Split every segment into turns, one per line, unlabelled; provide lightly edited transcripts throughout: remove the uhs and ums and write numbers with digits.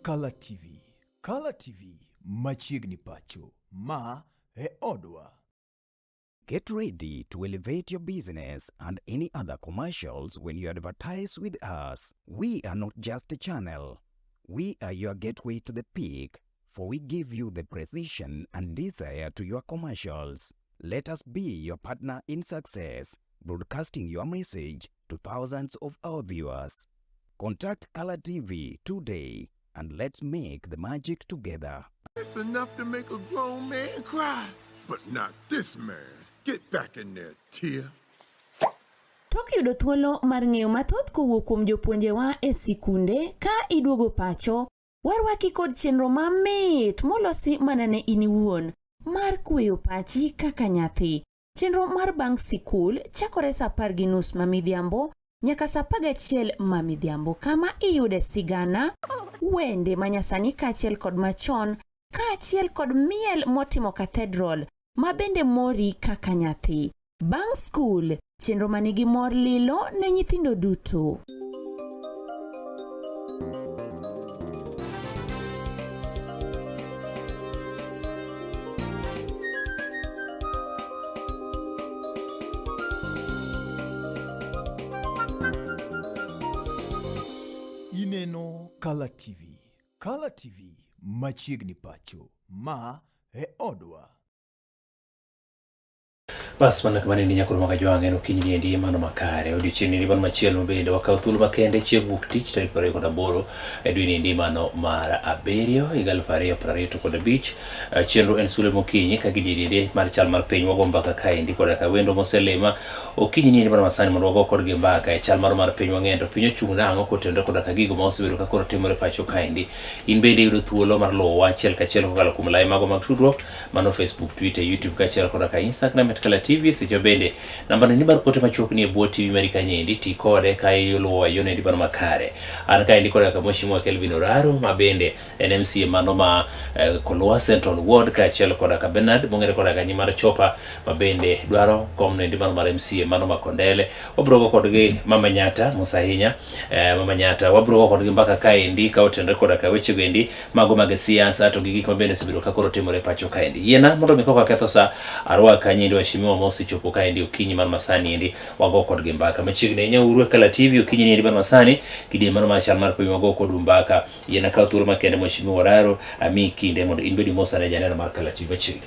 Color TV. Color TV machiegni pacho ma e odwa.
Get ready to elevate your business and any other commercials when you advertise with us. We are not just a channel. We are your gateway to the peak, for we give you the precision and desire to your commercials. Let us be your partner in success, broadcasting your message to thousands of our viewers. Contact Color TV today and let's make the magic together.
It's enough to make a grown man cry, but not this man. Get back in there, Tia.
Tok yudo thuolo mar ng'eyo mathoth kowuok kuom jopuonjewa e sikunde ka iduogo pacho, warwaki kod chenro mamit molosi mana ne in iwuon mar kweyo pachi kaka nyathi. Chenro mar bang' sikul chakore saa 10:30 mamidhiambo nyaka saa 11 mamidhiambo, kama iyude sigana, wende manyasani kaachiel kod machon, kaachiel kod miel motimo cathedral mabende mori kaka nyathi. Bang' skul, chenro manigi mor lilo ne nyithindo duto.
Ineno Color TV. Color TV machiegni pacho ma e odwa.
Bas mana kamani ni nyakolo maka joange no kinyi ndi mano makare odiochieng' ni ban machielo bende wakaw thuolo makende chieng' wuok tich tarik 28 edwini ndi mano mar abirio 2025 chenro en sule mokinyi ka gididide mar chal mar piny wago mbaka kae ndi koda ka wendo moselema okinyi ni ndi mano masani mondo wago kod gi mbaka e chal mar piny wang'endo piny ochung' nang'o kotendo koda ka gigo ma osebedo ka koro timore pacho kae ndi. In bende yudo thuolo mar luwo achiel kachiel kokalo kuom lai mago mag tudruok mano Facebook, Twitter, YouTube kachiel koda ka Instagram at Color TV. Secho bende namba ni bar kote machuokni e buo TV mari kanyendi ti kode ka iluwo yone ndi bar makare. An ka indi koda ka Mheshimiwa Kelvin Oraro mabende NMC mano ma Kolwa Central Ward kachiel koda ka Bernard mongere koda ka Nyimar Chopa mabende dwaro komne ndi bar MC mano ma Kondele. Wabrogo kodgi Mama Nyata Musahinya Mama Nyata wabrogo kodgi mbaka kae ndi ka otendre koda ka weche gendi mago mag siasa to gigi mabende sebedo ka koro timore pacho kae ndi. Yena mondo mikoko ketho sa arwa kanyendi washimiwa mosi chopo kae ndi okinyi man masani ndi wago kod gi mbaka machiegni nyauru Color TV okinyi ndi man masani kidi man machal mar piny wago kod mbaka yena ka thuolo makende Mheshimiwa Oraro ami kinde mondo inbedi mosa ne janeno mar Color TV machiegni.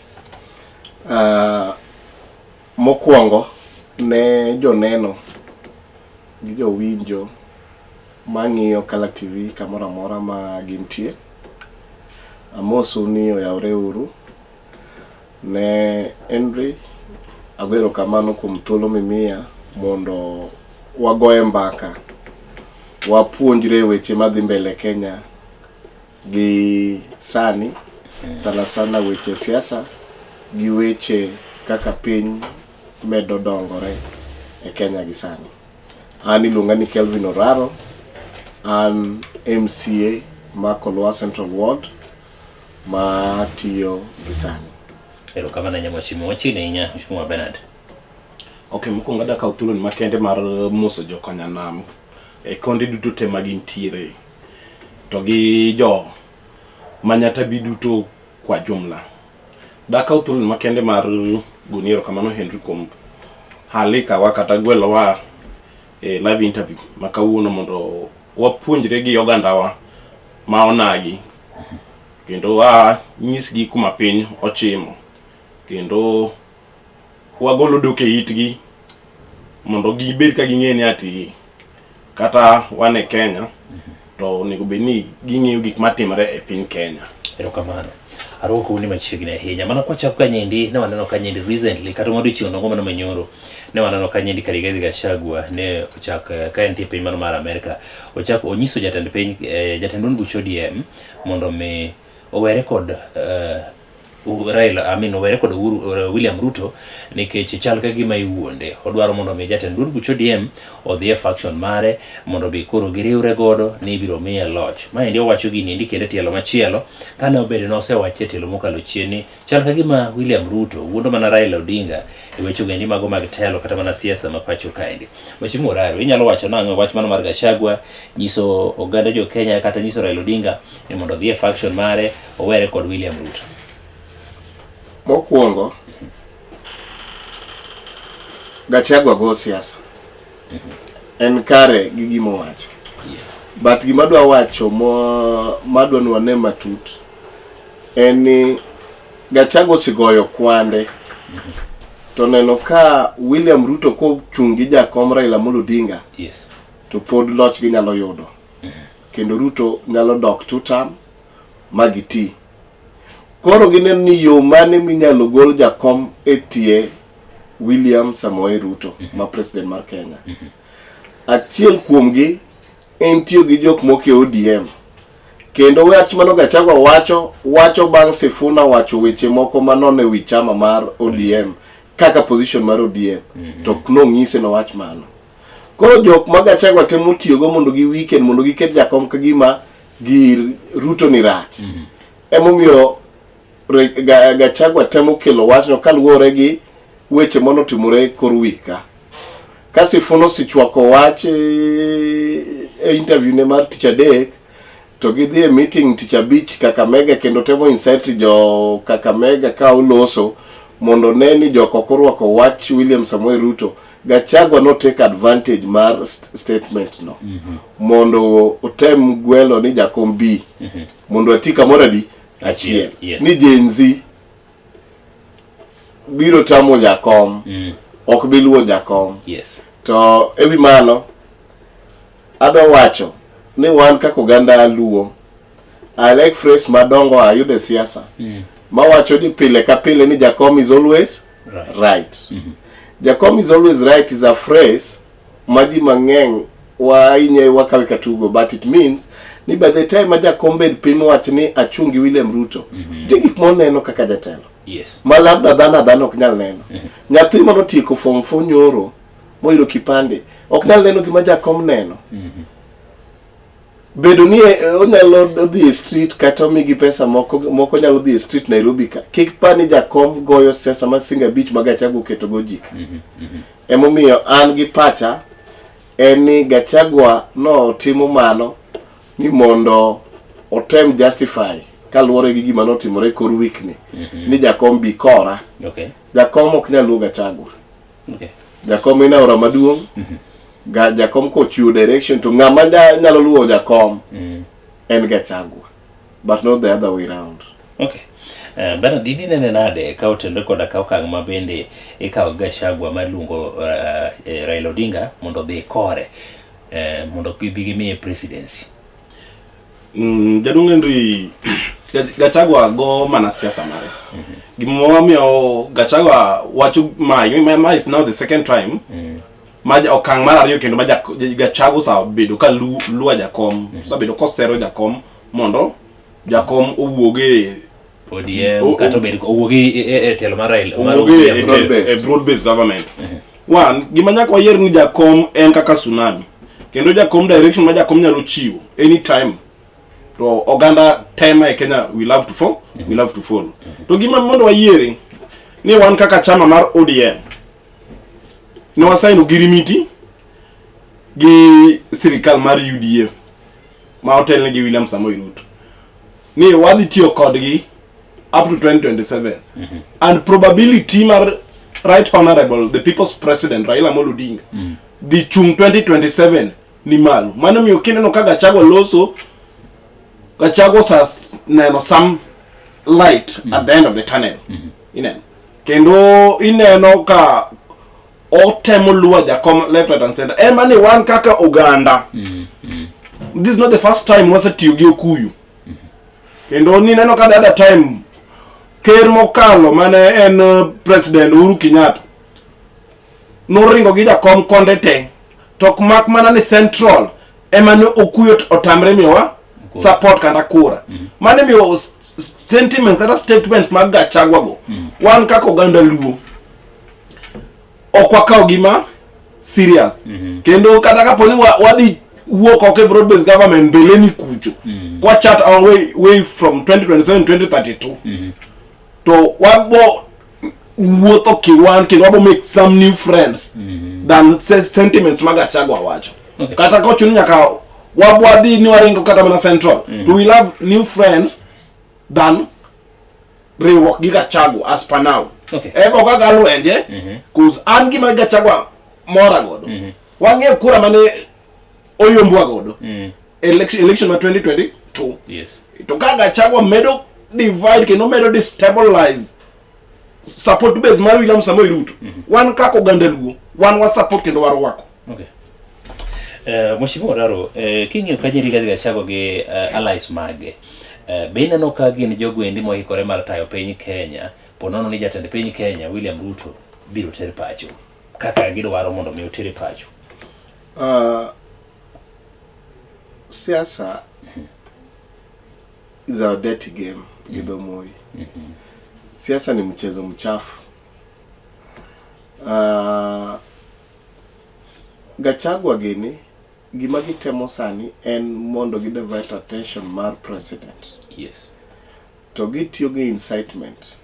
Mokwongo ne joneno gi jowinjo mang'iyo Color TV kamoro amora ma gintie, amoso ni oyawre uru ne Henry agwero kamano kuom thuolo mimiya mondo wagoye mbaka wapuonjre weche madhi mbele Kenya gi sani, sana weche siasa gi weche kaka piny medo dongore e Kenya gi sani. An iluonga ni Kelvin Oraro, an MCA ma Kolwa Central Ward ma tiyo gi sani.
Ero kama na Mheshimiwa chini nya Mheshimiwa Bernard.
Okay, mokwongo da ka thuolo ni makende mar moso jokanyanam e konde duto te magintiere to gi jo manyata biduto kwa jumla. Da ka thuolo ni makende mar guniero kamano Henry Komb halika wakata gwelo wa live interview makawuono mondo wapuonjre gi ogandawa ma onagi kendo nyisgi kuma piny ochimo kendo wagolo doke itgi mondo gibed ka ging'eni ati kata wane Kenya to nego bedni ging'eyo gik matimore e piny Kenya.
Erokamano. Aroko ni machiegni ahinya mana kwa chap kanyendi ne waneno kanyendi recently kata ng'odo no ngoma manyoro ne waneno kanyendi Rigathi Gachagua ne ochak ka enti piny mar Amerika ochak onyiso jatend piny jatend duond buch ODM mondo me owere kod Raila owere kod William Ruto nikech chal ka gima iwuonde odwaro mondo mi jatend duond buch ODM odhi e faction mare mondo bi koro giriwre godo ni ibiro miye loch. Maendi owacho gini ndi kendo tielo machielo kane obedo nosewache tielo mokalo chien ni chal ka gima William Ruto wuondo mana Raila Odinga e weche gendi mago mag telo kata mana siasa ma pacho kaendi. Mheshimiwa Oraro, inyalo wacho nang'o wach mano mar Gachagua nyiso oganda jo Kenya kata nyiso Raila Odinga ni mondo dhi e faction mare owere kod William Ruto?
Mokwongo Gachagua go siasa en kare gi gima wacho, but gima dwa wacho madwa ni wane matut en ni Gachagua sigoyo kwande to neno ka William Ruto ko chungi jakom Raila Odinga to pod loch gi nyalo yudo kendo Ruto nyalo dok 2 term magiti. Koro ginen ni yo mane minyalo gol jakom etie William Samoei Ruto ma president mar Kenya. Achiel kuomgi en tiyo gi jok moke ODM. Kendo wach mano Gachagua wacho bang' Sifuna wacho weche moko manone wi chama mar ODM kaka position mar ODM to no ng'ise no wach mano. Koro jok ma Gachagua temo tiyo go mondo gi weekend mondo giket jakom kagima gir Ruto ni rach. Emomiyo Gachagua temo kelo wachno kaluwore gi weche monotimore kor wika. Ka Sifuna sichwako wach e interview ne mar Tich Adek to gidhi e meeting Tich Abich Kakamega kendo temo insight jo Kakamega ka uloso mondo neni joko korwako wach William Samoei Ruto. Gachagua no take advantage mar statement no mondo otem gwelo ni jakom B mondo atika moradi achiel ni jenzi biro tamo jakom ok biluo jakom. To ewi mano adwa wacho ni wan kaka oganda luo I like phrase madongo ayude siasa ma wacho ni pile ka pile ni jakom is always right. Jakom is always right is a phrase maji mang'eny wa inye wakawe katugo, but it means ni by the time jakom bed pimo wach ni achungi William Ruto tigi moneno kaka jatelo malabda dhano ok nyal neno. Nyathi mano tieko form 4 nyoro moyudo kipande ok nyal neno gima jakom neno. Bedo ni onyalo dhi e street kata migi pesa moko nyalo dhi e street Nairobi ka kik pani jakom goyo siasa ma Singa Beach ma Gachagua keto gojik. Emomiyo an gi pacha en ni Gachagua no timo mano ni mondo otem justify kaluwore gi gima notimore kor wikni ni jakom bi kora. Jakom ok nyal luwo Gachagua. Jakom ina ora maduong'. Jakom ko chiwo direction to ng'ama nyalo luwo jakom en Gachagua, but not the other way around.
Bana didi nene nade ka otendo koda ka okang' ma bende ikawo Gachagua maluongo Raila Odinga mondo dhi kore mondo gibi miye presidency.
Jadung Henry Gachagua go mana siasa mare. Gimo miyo Gachagua wacho ma is now the second time maja okang' mar ariyo kendo maja Gachagua sa bedo ka luwa jakom sa bedo kosero jakom mondo jakom owuoge
ODM kato bedo owuoge e telo mar Raila
broad based government. One gima nyaka wayier ni jakom en kaka tsunami kendo jakom direction ma jakom nyalo chiwo anytime to oganda tema e Kenya we love to follow. To gima mondo wayieri ni wan kaka chama mar ODM no wasaino girimiti gi sirikal mar UDA ma hotel gi William Samoei Ruto ni wadhi tiyo kodgi up to 2027 and probability mar right honorable the people's president Raila Odinga the chung 2027 ni malo. Mano miyo kineno ka Gachagua loso Gachagua sa neno some light at the end of the tunnel. Kendo ineno ka otemo luwa jakom left right and center. Emani wan kaka Uganda. This is not the first time wasa tiyogi Okuyu. Kendo ni neno ka the other time ker mokalo mane en president Uhuru Kenyatta noringo gi jakom konde te tok mak mana ni central emane Okuyu otamre miwa support kata kura. Mane miyo sentiments kata statements mag Gachagua go wan kaka oganda luo ok wakaw gima serious kendo kata kaponi wadhi wuok oko e broad based government mbele ni kucho kwa chat our way from 2027 2032 to wabo wuotho kiwan kendo wabo make some new friends than sentiments mag Gachagua wacho kata kochuni nyaka wabwadhi ni waringo kata mana central we will have new friends than riwok gi Gachagua as per now ebo kaka lwenje cause an gima Gachagua mora godo wange kura mane oyombwa godo election ma 2022
yes
to kaka Gachagua medo divide kendo medo destabilize support base mar William Samoei Ruto wan kaka oganda luo wan wa support kendo waro wako
Mheshimiwa Daro, kinyo kajiri gazi Gachagua gi allies mage bina no ka gin jogo endi mohikore mar tayo piny Kenya ponono ni jatend piny Kenya William Ruto biro tere pacho kaka gidwaro mondo mi otere pacho.
Siasa is a dirty game gidho moi. Siasa ni mchezo mchafu. Gachagua gini gima gitemo sani en mondo gi divert attention mar president.
Yes.
To gitiyo gi incitement.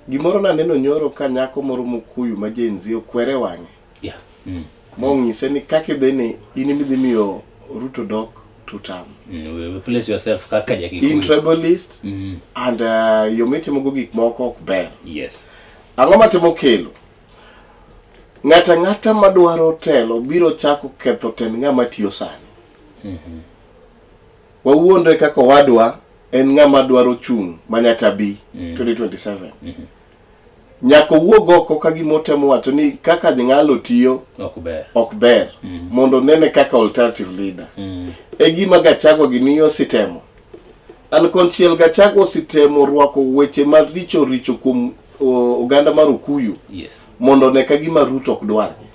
Gimoro na neno nyoro ka nyako moro Mukuyu ma jenzi okwere wange.
Yeah.
Mongise ni kake dheni inimidhi miyo Ruto dok to term.
We place yourself kaka jaki
in tribalist and yomitimo go gik moko ok ber.
Yes.
Ang'o matimo kelo? Ng'ata madwaro telo biro chako ketho tend ng'ama tiyo sani. Wawuondre kaka wadwa en ng'ama dwaro chung manyata bi 2027. Nyako wuog oko ka gimotemo wacho ni kaka jing'alo tiyo ok ber mondo nene kaka alternative leader. E gima Gachagua giniyo sitemo. An konchiel Gachagua sitemo rwako weche maricho kuom oganda mar Okuyu.
Yes.
Mondo ne ka gima Ruto ok dwargi.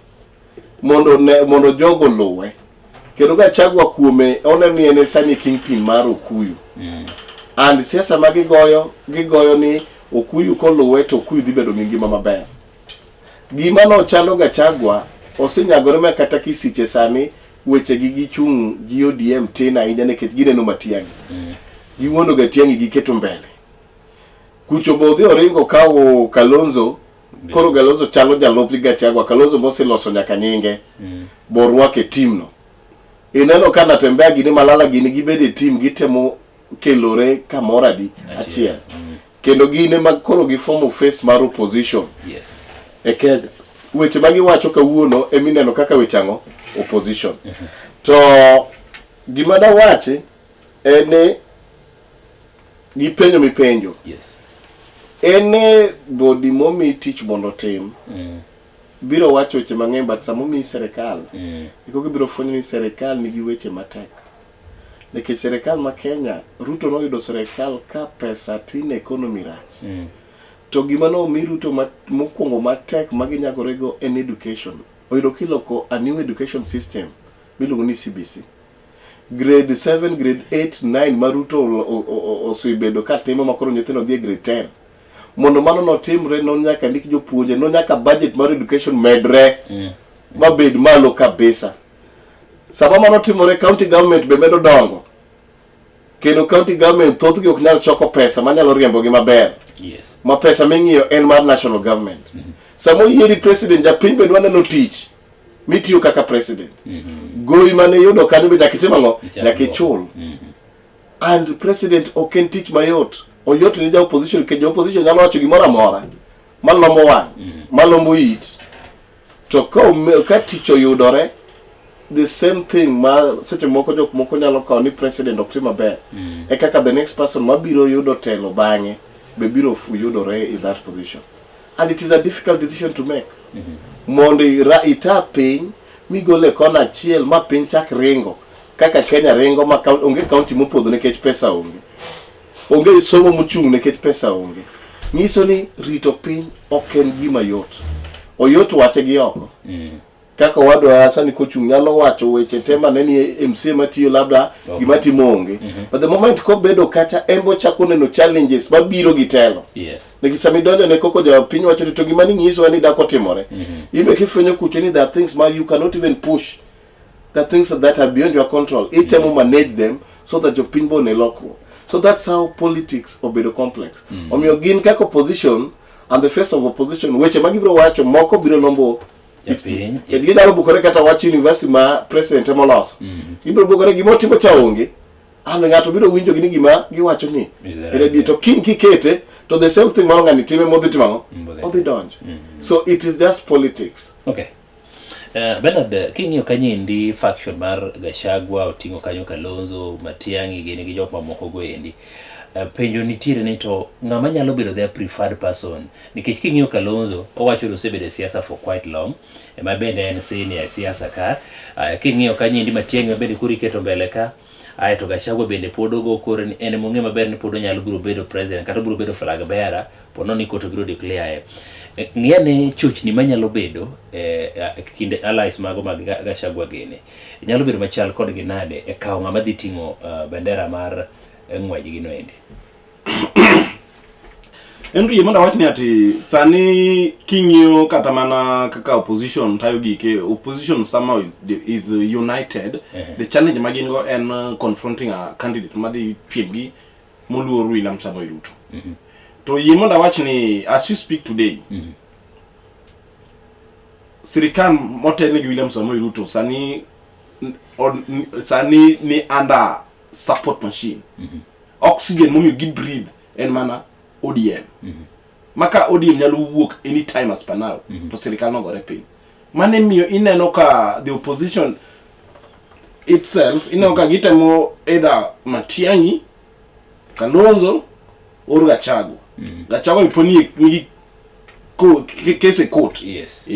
Mondo jogo luwe. Kendo Gachagua kuome oneni ene sani kingpin mar Okuyu. And siasa ma gigoyo ni Okuyu koluwe to Okuyu dhi bedo gi ngima maber. Gima no chalo Gachagua osenyagore ma kata kisiche sani weche gi gichung gi ODM tena ahinya nikech gineno Matiang'i. Giwuondo Gatiang'i giketo mbele. Kucho bodhi oringo kawo Kalonzo koro Kalonzo chalo jalop Gachagua. Kalonzo moseloso nyaka nyinge borwake team no. Ineno kana tembea gini Malala gini gibede team gitemo kelore kamora di achiel. Kendo gine makoro gifomo face mar opposition.
Yes.
Eked weche magi wacho kawuono emineno kaka wechango opposition. To gima da wache ene gipenjo mipenjo.
Yes.
Ene body momi teach mondo tim. Biro wacho weche mang'eny but samomi serikal. Iko gibiro fwenyo ni serikal nigi weche matek. Nikech serikal ma Kenya Ruto no yudo serikal ka pesa tin economy rach. To gima no mi Ruto mokwongo matek maginyagorego en education. Oyudo kiloko a new education system miluongo ni CBC. Grade 7, grade 8, 9 Maruto osebedo ka timo makoro nyithindo dhi grade 10. Mondo mano no timre no nyaka ndik jopuonje, no nyaka budget mar education medre mabed malo kabisa. Sama mano timore county government be medo dongo. Kendo county government thothgi ok nyal choko pesa manyalo riembo gi maber.
Yes.
Ma pesa ming'iyo en mar national government. Samo yieri president japiny be dwa neno tich mitiyo kaka president. Goyi mane yudo kanyo be nyakitimango nyakichul. And president ok en tich mayot. Oyot ni ja opposition ke opposition nyalo wacho gimoro amora malombo wang', malombo it. To ka tich oyudore the same thing ma seche moko jok moko nyalo kawo ni president ok tim maber. E kaka the next person mabiro yudo telo bang'e be biro yudore in that position. And it is a difficult decision to make. Mondo ita piny migole kona achiel ma piny chak ringo kaka Kenya ringo ma onge county mopodho nikech pesa onge. Onge somo mochung' nikech pesa onge. Nyiso ni rito piny ok en gima yot. Oyot wache gi oko. kaka wadwa sani kochung nyalo wacho weche tema neni MC matiyo labda gima timonge but the moment ko bedo kata embo chako neno challenges mabiro gitelo
yes
nikisami donjo ne koko ja piny wacho to gima ninyiso ni dako timore ibe kifwenyo kucho ni there are things you cannot even push, the things that are beyond your control itemo manage them so that your pinball ne lokro. So that's how politics obedo complex. Omiyo gin kaka opposition and the face of opposition weche magibro wacho moko biro lombo gidalo bukore kata wacho university ma president emolos ibro bukore gimo timo chaonge and ngato biro winjo gini gima giwacho ni ene to king kikete to the same thing malonga ni time modhi timango odhi donjo. So it is just politics.
Okay. Bernard, king'iyo kanyendi faction mar Gachagua oting'o kanyo Kalonzo, Matiang'i gini gi jok mamoko go endi. Penjo nitiere ni to ng'ama nyalo bedo their preferred person nikech king'iyo Kalonzo owacho ni osebedo e siasa for quite long, ma bende en senior e siasa ka. King'iyo kanyendi Matiang'i bende kuri keto mbele ka, to Gachagua bende pod ogo kore ni en mong'e maber ni pod onyalo biro bedo president kata biro bedo flag bearer pono ni koto biro declare ng'ene chochni manyalo bedo kinde allies mago mag Gachagua gene nyalo bedo machal kod gi nade e kawo ng'ama dhi ting'o bendera mar ng'waj gi no endi.
Henry yemonda wachni ati sani king'iyo kata mana kaka opposition tayo gike opposition somehow is united. The challenge magin go en confronting a candidate madhi piemgi moluor William Samoei Ruto. To yemonda wachni as you speak today sirikal motelne gi William Samoei Ruto sani ni under support machine. Oxygen mum you give breathe en mana ODM. Maka ODM nyalo wuok anytime as per now to sirikal no gore piny. Mane miyo ineno ka the opposition itself ineno ka gitemo either Matiang'i, Kalonzo or Gachagua. Gachagua iponi nigi case court.
Yes.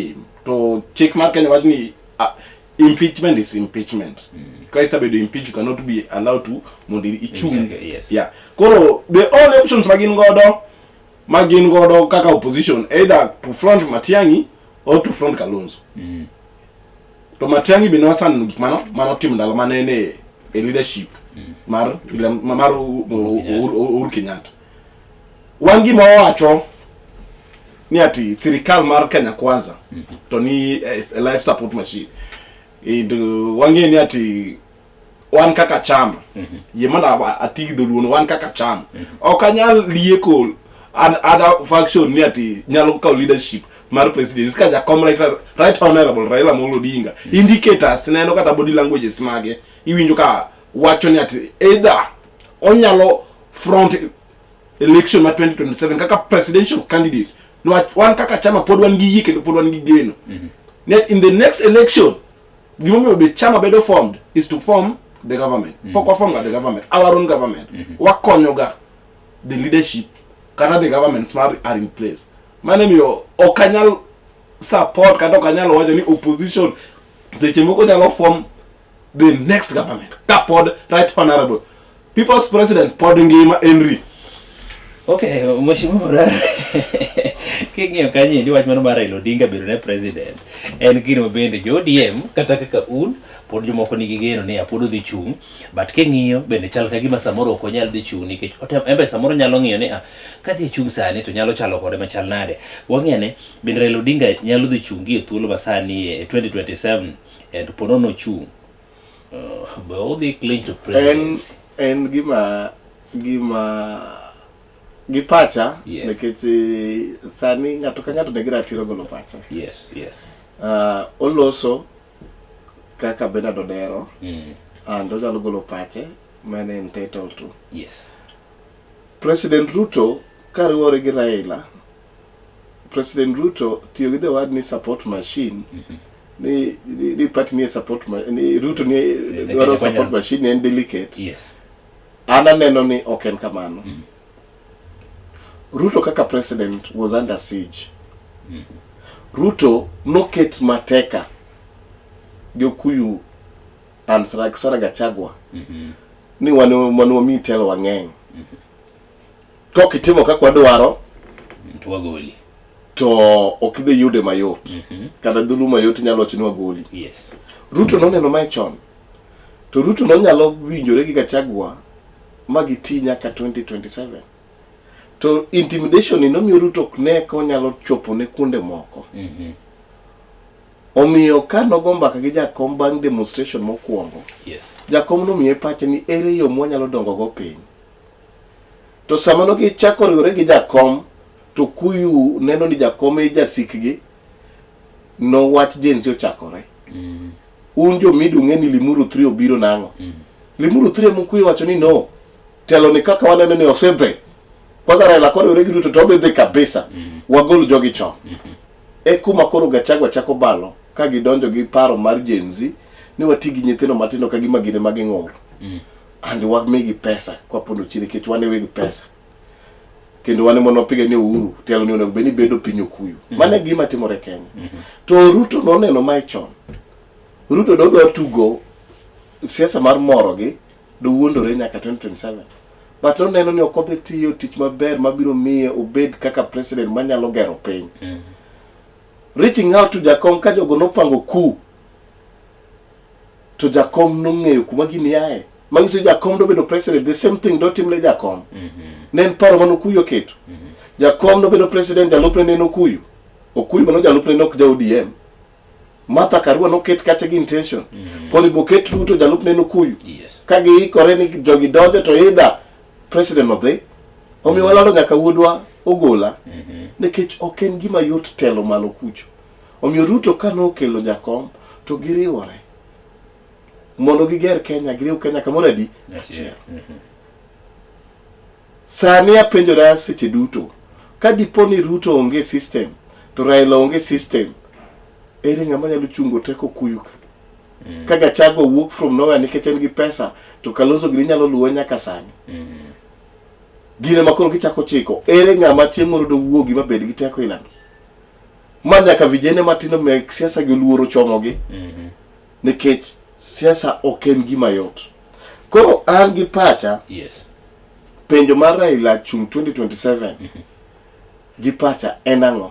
To check mark Kenya wajni impeachment is impeachment. Kaisa bedo impeach, you cannot be allowed to mondi ichung.
Yes.
Yeah. Koro the only options magin godo kaka opposition either to front Matiang'i or to front Kalonzo. To Matiang'i bino wasan mano team ndalo manene a leadership mar Uhuru Kenyatta. Wangi mawacho ni ati sirikal mar Kenya Kwanza to ni a life support machine. Wangi ni ati wan kaka chama yemanda atigi dholuon wan kaka chama okanyal lieko and other faction ni ati nyalo kaw leadership mar president ska ja right honorable Raila Amolo Odinga indicators neno kata body languages mage iwinjo ka wacho ni ati either onyalo front election ma 2027 kaka presidential candidate no wan kaka chama pod wan gi yike pod wan gi geno net in the next election gimomiyo be chama bedo formed is to form the government. Poko form the government, our own government. Wakonyoga the leadership kata the government smart are in place. Mane miyo okanyal support kata okanyal wajo ni opposition seche moko nyalo form the next government. Kapod right honorable people's president pod ngima Henry.
Okay, mheshimiwa Murari. King'iyo kanyo ndi wach mano mar Raila Odinga bedo ne president. En gino bende jo ODM kata kaka un pod jomoko nigi geno ni pod odhi chung, but king'iyo bende chal ka gima samoro ok onyal dhi chung nikech embe samoro nyalo ng'iyo ni ka dhi chung sani to nyalo chalo kode machal nade. Wang'ene bende Raila Odinga nyalo dhi chungi e thuolo masani e 2027 and pod ono chung. But all the clinch to presidency.
En gi pacha nikech sani ng'ato ka ng'ato negira tiro golo pacha.
Yes.
Oloso kaka Bernard Odero and onyalo golo pache man entitled to.
Yes.
President Ruto kariwore gi Raila. President Ruto tiyo gi the word ni support machine. Ni party ni support ni Ruto ni dwaro support machine and delicate.
Yes.
Ana neno ni oken kamano. Ruto kaka president was under siege. Ruto noket mateka Gikuyu and Sora Gachagua ni wanu mi telo wang'eny. Kokitimo kaka wadwaro
twagoli.
to okidhi yude mayot kata dhulu mayot nyalo wacho ni wagoli.
Yes.
Ruto noneno mae chon, to Ruto nonyalo winjore gi Gachagua ma giti nyaka 2027. To intimidation ni nomiyo Ruto ok ne konyalo chopo ne kuonde moko. Omiyo ka nogo mbaka gi jakom bang' demonstration mokwongo, jakom nomiye pache ni ere yo mwanyalo dongo go piny. To sama no gichako riwore gi jakom, to Kuyu neno ni jakom e jasikgi, no wach jenzi ochakore. Un jo midu ng'eni Limuru 3 obiro nang'o. Limuru 3 Kuyu wacho ni no, telo ni kaka waneno ni osedhe. Kwanza Raila koriwore gi Ruto to odhi kabisa, wagol jogi chon. E kuma koro Gachagua chako balo, ka gidonjo gi paro mar jenzi, ni watigi nyithindo matino ka gima gine maging'or. And wamigi pesa kwa pondo chini kech wane wegi pesa. Kendo wane mono piga ni Uhuru, telo ni onego beni bedo pinyo Kuyu. Mane gima timore Kenya. To Ruto noneno mae chon. Ruto dodo tugo siasa mar moro gi do wuondore nyaka 2027. But noneno ni okodhi tiyo tich maber mabiro miye obed kaka president manyalo gero piny. Reaching out to Jakom ka jogo nopango ku. To Jakom nong'eyo kuma gini yae. Magiso Jakom do bedo president, the same thing do timle Jakom. Nen paro mano Kuyu keto. Jakom no bedo president, jalupne neno Kuyu. Okuyu mano jalupne nok ja ODM. Martha Karua no ket kache gi intention. Poli boket Ruto jalupne no Kuyu. Kagi ikore ni jogi donjo to either president of the omi walalo nyaka wuodwa ogola. Nekech oken gima yot telo malo kucho. Omi Ruto kano kelo Jakom to giriwore. Mondo giger Kenya, giriw Kenya kamoro adi? Achiel. Sani apenjora seche duto. Ka diponi Ruto onge system, to Raila onge system, ere ng'ama nyalo chungo teko Kuyu ka? Ka Gachagua wuok from nowhere nikech en gi pesa, to Kalonzo gini nyalo luwe nyaka sani. Gine makoro gichako chiko, ere ng'ama chieng' moro do wuogi mabed gi teko ilando. Ma nyaka vijene matino mek siasa gi luoro chomogi. Nikech siasa oken gima yot. Koro an gi pacha, penjo mar Raila chung 2027 gi pacha en ang'o.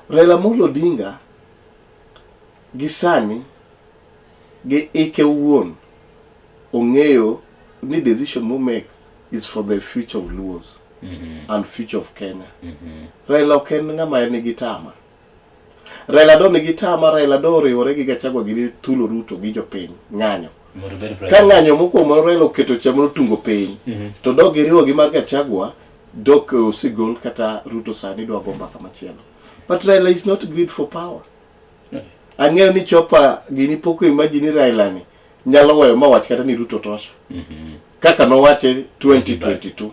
Raila Amolo Odinga gi sani gi ike wuon ong'eyo ni decision mo make is for the future of Luos and future of Kenya. Raila oken ng'ama nigi tama. Raila do nigi tama, Raila do riwore gi Gachagua gi thulo Ruto gi jopiny ng'anyo. Ka ng'anyo mokwongo Raila oketo chamo tungo piny, to do giriwo gi mar Gachagua dok osigol kata Ruto sani do agomba kama chielo. But Raila is not greed for power. Ang'eyo ni chopa gini poko imagine Raila ni nyalo weyo mawach kata ni Ruto tosha. Kaka no wache 2022.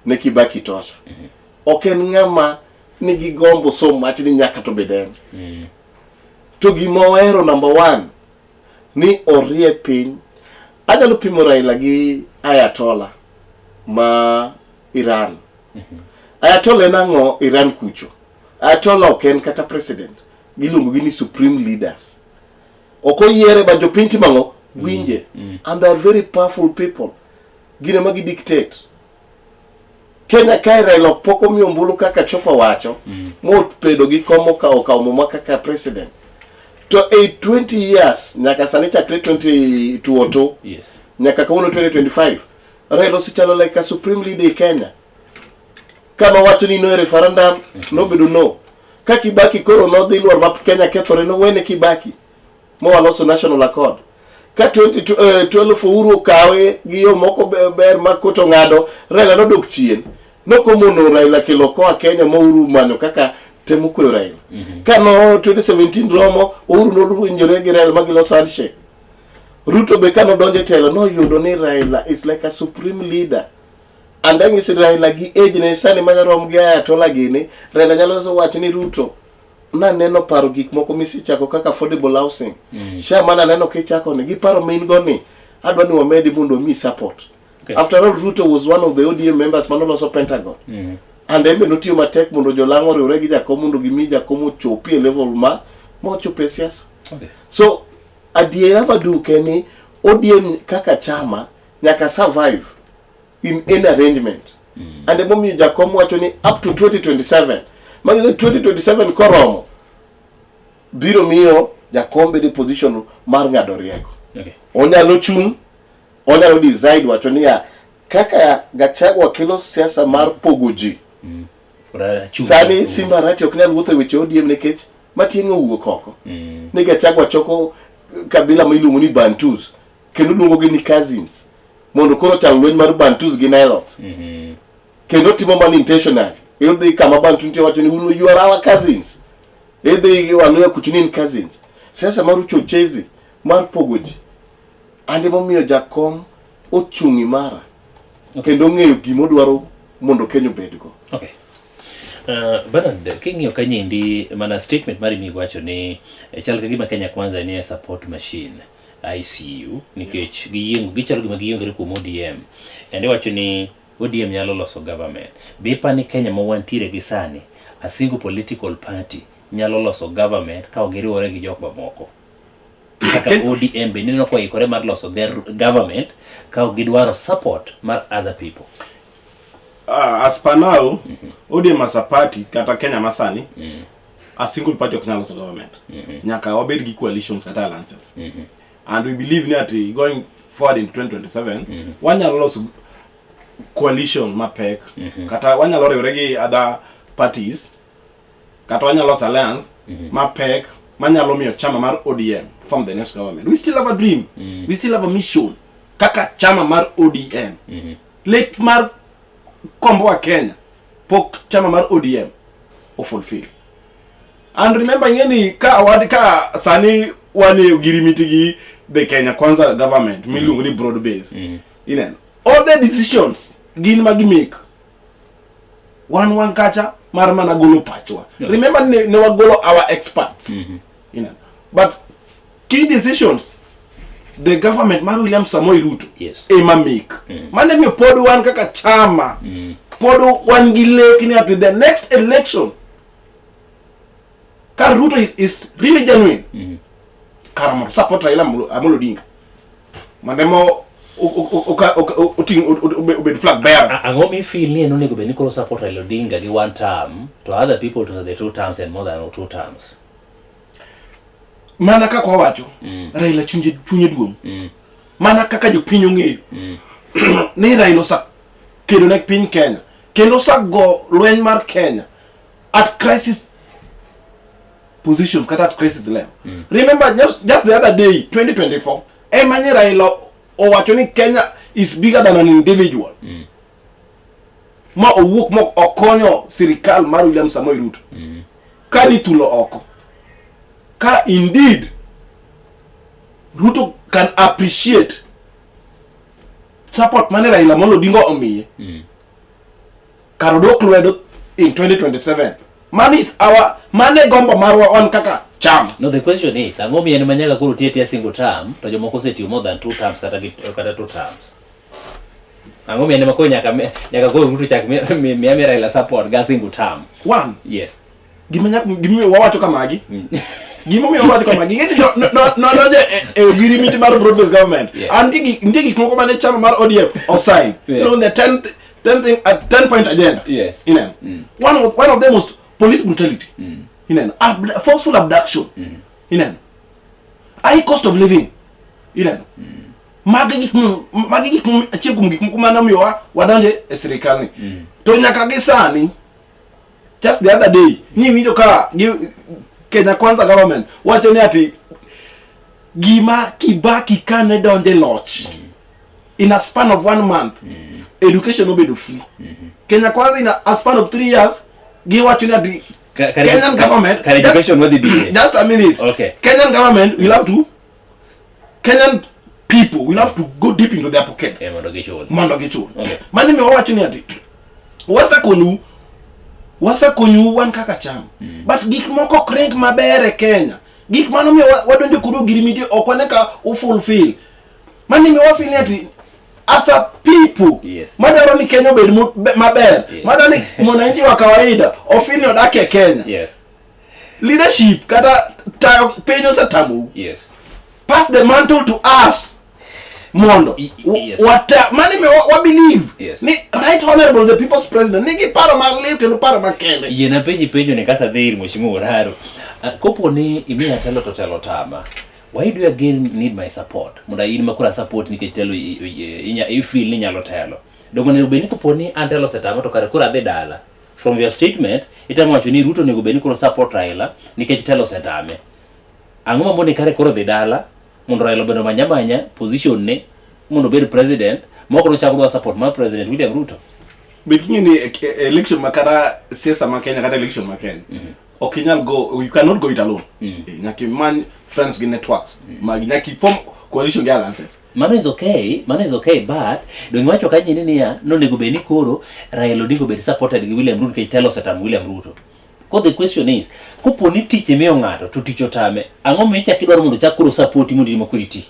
Ne Kibaki tosha. Oken ng'ama nigi gombo so much ni nyaka to beden. To gimoero number 1 ni orie piny. Adalo pimo Raila gi Ayatollah ma Iran. Ayatollah nango Iran kucho. Ayatollah oken kata president. Gilungu gini supreme leaders. Oko yere ba jopinti mango winje. And they are very powerful people. Gine magi dictate. Kenya kai Raila poko miombulu kaka chopa wacho. Mo pedo gi komo ka omo kaka president. To 20 years nyaka sanicha kre 2022. Nyaka kauno 2025. Raila sichalo like a supreme leader in Kenya. Kama wacho ni no referendum no bedo no. Ka Kibaki koro no dhi luor map Kenya kethore no wene Kibaki. Mo waloso national accord. Ka 2012 Uhuru kawe gi yo moko ber makoto ngado, Raila no dok chien. No komono Raila kelo koa Kenya mo Uhuru manyo kaka temo kwe Raila. Ka no 2017 romo Uhuru no winjore gi Raila magiloso handshake. Ruto be kano donje telo no yudo ni Raila is like a supreme leader. And then is Raila gi age ne sani majarom gi Ayatollah gini, Raila nyalo so wacho ni Ruto na neno paro gik moko misichako kaka affordable housing. Sha mana neno kichako ni gi paro main go ni adwa ni wamedi mundo mi support. After all, Ruto was one of the ODM members manolo so Pentagon. And then notiyo matek mundo jolango riwre gi Jakom mundo gi mi Jakom chopi level ma mo chope siasa. So adiera maduke ni ODM kaka chama nyaka survive in any arrangement. And the moment Jakom wacho ni up to 2027 Magi 2027 koromo. Biro miyo jakombe di position mar ng'ado rieko.
Okay.
Onyalo chung, onyalo decide wacho niya kaka Gachagua kelo siasa mar pogo ji. Sani Simba Arati ok nyal wuotho weche ODM nikech Matiang'i owuok oko. Ni Gachagua choko kabila ma iluongo ni Bantus kendo luongo gi ni cousins mondo koro chal lweny mar Bantus gi Nilots. Kendo timo man intentionally. Idhi kama Bantu nitie wacho ni you are our cousins. Idhi Waluya kucho ni cousins. Siasa mar uchochezi mar pogo ji. Ande momiyo jakom ochung'i mara. Kendo ng'eyo gima odwaro mondo Kenya obedgo.
Okay. Bernard, king'iyo kanyendi mana statement mari miwacho ni chal ka gima Kenya Kwanza ni support machine ICU nikech gichalo gima giyiengore kuom ODM. Ende wacho ni ODM nyalo loso government. Bipa ni Kenya ma wantiere gi sani a single political party nyalo loso government ka ogiriwore gi jok mamoko. Kaka ODM be nino kwa ikore mar loso their government ka ogidwaro support mar other people.
As per now, ODM as a party, kata Kenya masani, a single party of Kenya's government. Nyaka wabed gi coalitions kata alliances. And we believe that going forward in 2027, one nyalo loso coalition mapek, kata one nyalo riwore gi other parties, kata one nyalo loso alliance mapek, manyalo miyo chama mar ODM form the next government. We still have a dream. We still have a mission. Kaka chama mar ODM. Lake mar kombo wa Kenya pok chama mar ODM o fulfill. And remember ngeni ka sani wani girimiti gi the Kenya Kwanza government milungu ni broad base. Inen all the decisions gin magi make one kacha mar mana golo pachwa. Remember ne wagolo our experts. Inen but key decisions the government mar William Samoei Ruto ema make. Mane mi pod wan kaka chama pod wan gi lekni at the next election ka Ruto is really genuine karamo support Raila Amolo Odinga mane mo obed flag bearer.
Ango mi feel ni eno nego be ni koro support Raila Odinga gi one term to other people to the 2 terms and more than 2 terms.
Mana kaka wacho Raila chunye duong. Mana kaka jopiny ong'eyo ni Raila sa kedo nek piny Kenya kendo sa go lweny mar Kenya at crisis position kata at crisis level. Remember just the other day 2024 emanye Raila owacho ni Kenya is bigger than an individual. Ma owuok mok okonyo sirikal mar William Samoei Ruto. Ka ni tulo oko. Ka indeed Ruto can appreciate support mane Raila Amolo Odinga omiye. Karodok lwedo in 2027. Man is our mane gombo marwa on kaka chama.
No, the question is ango mi en manyaga koro tieti a single term to jomoko setio more than 2 terms kata 2 terms. Ango mi en mako nyaka koro Ruto chak mi Raila support ga single term.
One.
Yes.
Gimi wawacho kamagi. Gimo mi wawacho kamagi. No girimiti mar broad based government. Ndigi koko mane chama mar ODM or sign. No, the 10 point agenda.
Yes.
One of them was police brutality. Forceful abduction. High cost of living. Magi achiel kum gik moko mane miyo wadonje e sirikal ni. To nyaka gi sani just the other day ni winjo ka Kenya Kwanza government wacho ni ati gima Kibaki kane donje loch in a span of 1 month education obedo free. Kenya Kwanza in a span of 3 years gi wacho ni ati Kenyan government
education what be
just a minute.
Okay.
Kenyan government will have to Kenyan people will have to go deep into their pockets. Mondo gichul. Okay. Mani mi wacho ni ati wasa konyu wan kaka chama. But gik moko crank mabere Kenya. Gik mano mi wadonjo kudo girimiti okwaneka u fulfill. Mani mi wafili ati as a people.
Yes.
Madaro ni Kenya obed maber. Yes. Madaro ni mwananchi wa kawaida ofili odake Kenya.
Yes.
Leadership kata tayo penyo sa tamu.
Yes.
Pass the mantle to us. mondo
Yes.
mani me wa believe
Yes.
ni right honorable the people's president nigi paro mag liu kendo paro makende.
Yiena penjo ni kasa dhir Mheshimiwa Uraro. Kopo ni imiya telo to telo tama. Why do you again need my support? Mondo in makura support nikech telo I feel ni nyalo telo. Dogo ne obeni kopo ni antelo setama to kare kura dhi dala. From your statement, itamo wacho ni Ruto nego beni koro support Raila nikech telo setame. Ang'o ma mondo kare koro dhi dala mondo Raila bedo manyamanya position ne mondo bed president moko no chako support ma president William Ruto.
Beginning ni election makara siasa ma Kenya kata election ma Kenya. Okinyal go, you cannot go it alone. Nyaki man friends gi networks. Nyaki form coalition gi alliances.
Mano is okay, but dongi wacho kanyi ni ya no nego beni koro Raila nego bedi supported gi William Ruto kech telo setam William Ruto. Ko the question is, kopo ni tich miyo ng'ato to tich otame, ang'o micha kidwaro mondo chak koro support mondo imo kuriti.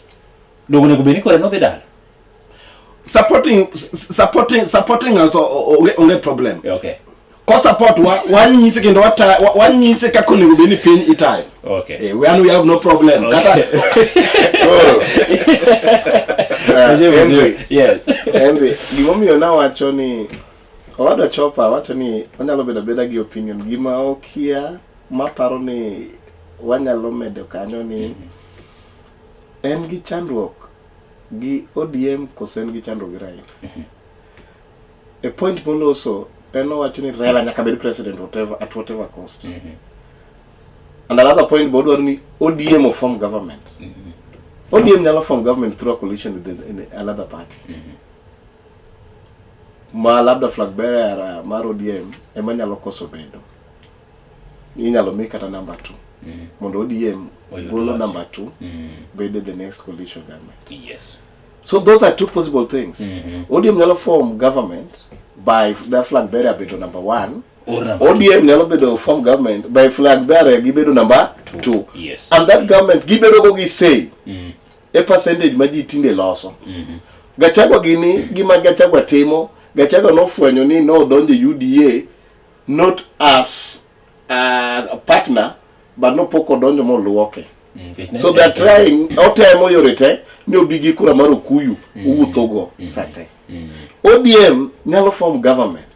Dongo nego beni kore no dhi dala.
Supporting us onge problem.
Okay.
Ko support wanyise kendo wanyise kako nego beni piny itayo.
Okay.
We have no problem.
Okay.
Henry,
Yes.
Henry, gimomiyo na wacho ni Owada Chopa wacho ni wanyalo beda gi opinion gima okia maparo ni wanyalo medo kanyo ni en gi chandruok gi ODM kosen gi chandruok gi Raila. A point moloso en wacho ni Raila nyaka bed president at whatever cost. And another point bodwar ni ODM will form government. ODM nyalo form government through a coalition with another party. Ma labda flag bearer mar ODM ema nyalo koso bedo. Inyalo make kata number 2. Mondo ODM golo number 2 bedo the next coalition government.
Yes.
So those are two possible things. ODM nyalo form government by the flag bearer bedo number 1. ODM nyalo bedo form government by flag bearer gibedo number 2.
Yes.
And that government gibedo go gi say a percentage ma ji tinde loso. Gachagua gini gima Gachagua timo, Gachagua no fwenyo ni no donje UDA not as a partner but no poko donjo mo luoke. So they're trying otemo yorete ni obigi kura mar Okuyu uwuthogo sate. ODM nyalo form government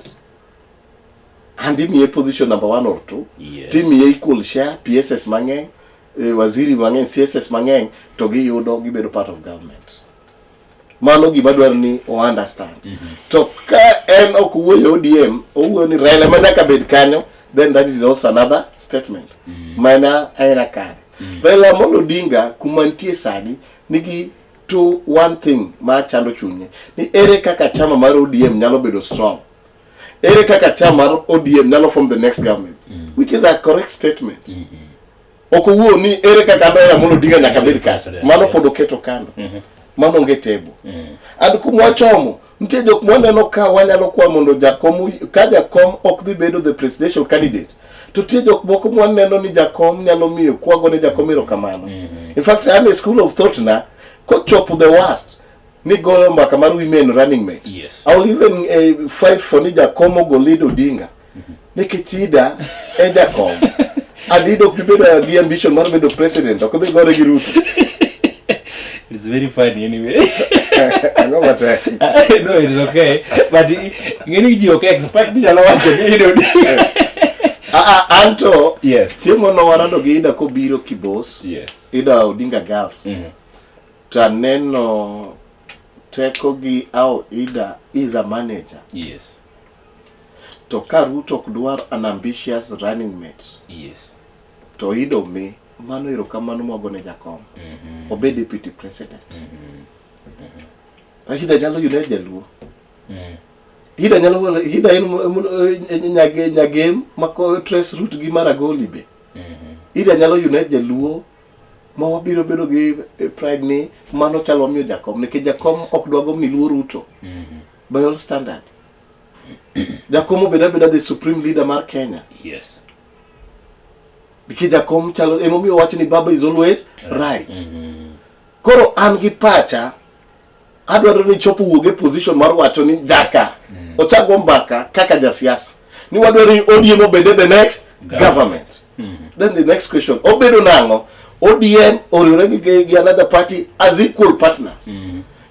and imiye position number 1 or 2.
Yes.
Timiye equal share PSS mang'eny, waziri mang'eny, CSS mang'eny to giyudo gibedo part of government. Mano gima dwaro ni o understand. To ka en ok wuoyo ODM, owuoyo ni Raila manaka bed kanyo, then that is also another statement. Mana aina kare. Raila Amolo Odinga kumantie sani nigi to one thing ma chando chunye. Ni ere kaka chama mar ODM nyalo bedo strong. Ere kaka chama mar ODM nyalo form the next government. Which is a correct statement. Okuwo ni ere kaka Raila Amolo Odinga nyaka bed kanyo. Mano pod oketo kando. Mano onge tebo. And kumwachomo ntie jok moneno ka wanyalo kwa mondo jakom ka jakom ok dhi bedo the presidential candidate. To tie jok moko moneno ni jakom nyalo miyo kwago ne jakom erokamano. In fact, I'm a school of thought na ko chopo the worst ni goyo mbaka mar women running mate.
Yes.
I will even fight for ni jakom go lead Odinga. Nikechida e jakom. Adido kubedo gi ambition mar bedo president ok dhi gore gi Ruto.
It's very funny anyway.
I know what I
No, it is okay. But ngeni ji okay expect jalo wacho ni do.
Anto.
Yes.
Chiemo no warado gi Ida kobiro Kibos.
Yes.
Ida Odinga Girls. Taneno teko gi au Ida is a manager.
Yes.
To ka Ruto kudwar an ambitious running mate.
Yes.
To Ido me mano erokamano mogone jakom. Obe deputy president. Ida nyalo yune jaluo. Ida nyalo Ida en nyagem mako trace route gi Maragoli be. Ida nyalo yune jaluo ma wabiro bedo gi pride ni mano chalo miyo jakom nikech jakom ok dwago ni luo Ruto. By all standard. Jakom beda the supreme leader mar Kenya.
Yes.
Because jakom chalo emomiyo wacho ni Baba is always right. Koro an gi pacha adwaro ni chopo wuoge position mar wacho ni daka ochago mbaka kaka jasiasa ni wadwaro ni ODM obede the next government. Then the next question obedo nango ODM oriwre gi another party as equal partners.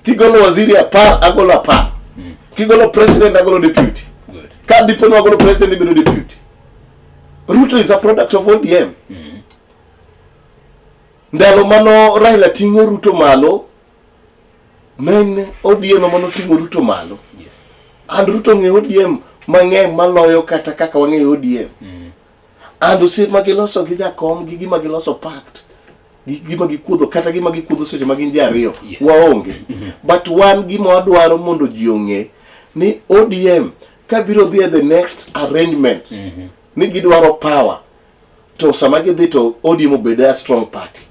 Kigolo waziri apar, agolo apar. Kigolo president, agolo deputy.
Good.
Ka dipono agolo president, ibedo deputy. Ruto is a product of ODM. Ndalo mano Raila tingo Ruto malo, men ODM mano tingo Ruto malo.
Yes.
And Ruto nge ODM mang'eny maloyo kata kaka wang'eyo ODM. And osiep magiloso gi jakom gi gima giloso pact. Gima gikuodho kata gima gikuodho seche magin ji ariyo.
Yes.
Waonge. But wan gima wadwaro mondo ji ong'e ni ODM kabiro dhi the next arrangement. Ni gidwaro power. To sama gidhi to ODM obede a strong party.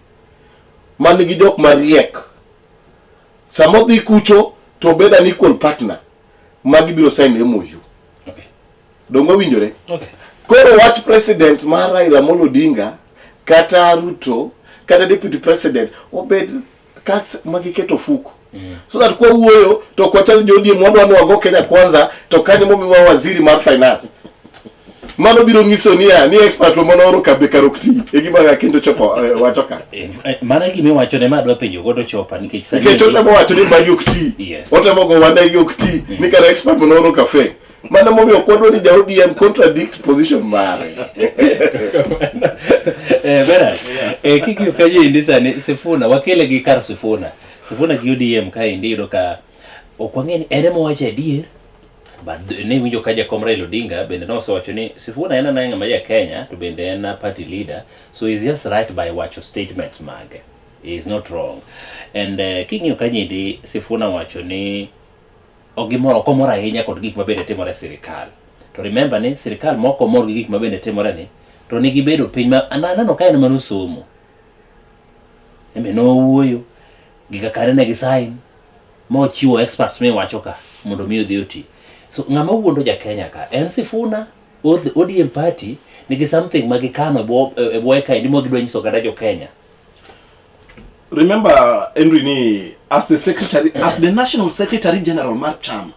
Mani gi jok mariek. Sama dhi kucho to obeda an equal partner. Magi biro sign MOU.
Okay.
Dongo winjore?
Okay.
Koro wach president mar Raila Amolo Odinga kata Ruto kata deputy president obed kat magiketo fuko. So that kwa uoyo to kwa chali jodi mwadwa no wago Kenya kwanza to kanye momi wa waziri mar finance. Mano biro nyiso ni expert mo noro kabeka rokti egima ya kendo chopo wachoka.
Mana gime wacho ne madwa penjo godo chopa nikech
sani. Nikech chopa mo wacho ni bayokti.
Yes.
Ote mogo wanda yokti ni kara expert mo noro kafe. Mana momi okwadwa ni Daudi am contradict position mare.
Bera. Kiki ukaje indisa ni Sifuna wakele gi kar Sifuna. Sifuna gi ODM ka indiro ka okwangeni enemo wacho adier. But ne winjo kaja kom Raila Odinga bende no so wacho ni Sifuna ena na ngama ya Kenya to bende ena party leader, so he's just right by wacho statements mage. He is not wrong. And kingi ukaje ndi Sifuna wacho ni ogimoro komora ahinya kod gik mabende timore sirikal. To remember ni sirikal moko mor gi gik mabende timore ni to nigi bedo piny ma anano ka en mano somo. Embe no wuoyo giga kare ne gi sign mo chiwo experts me wacho ka mondo mi odhi oti. So ngama wuondo ja Kenya ka en Sifuna ODM party nigi something magikano e boy ka ndimo gidwa nyiso kada jo Kenya.
Remember Henry ni as the National Secretary General mar chama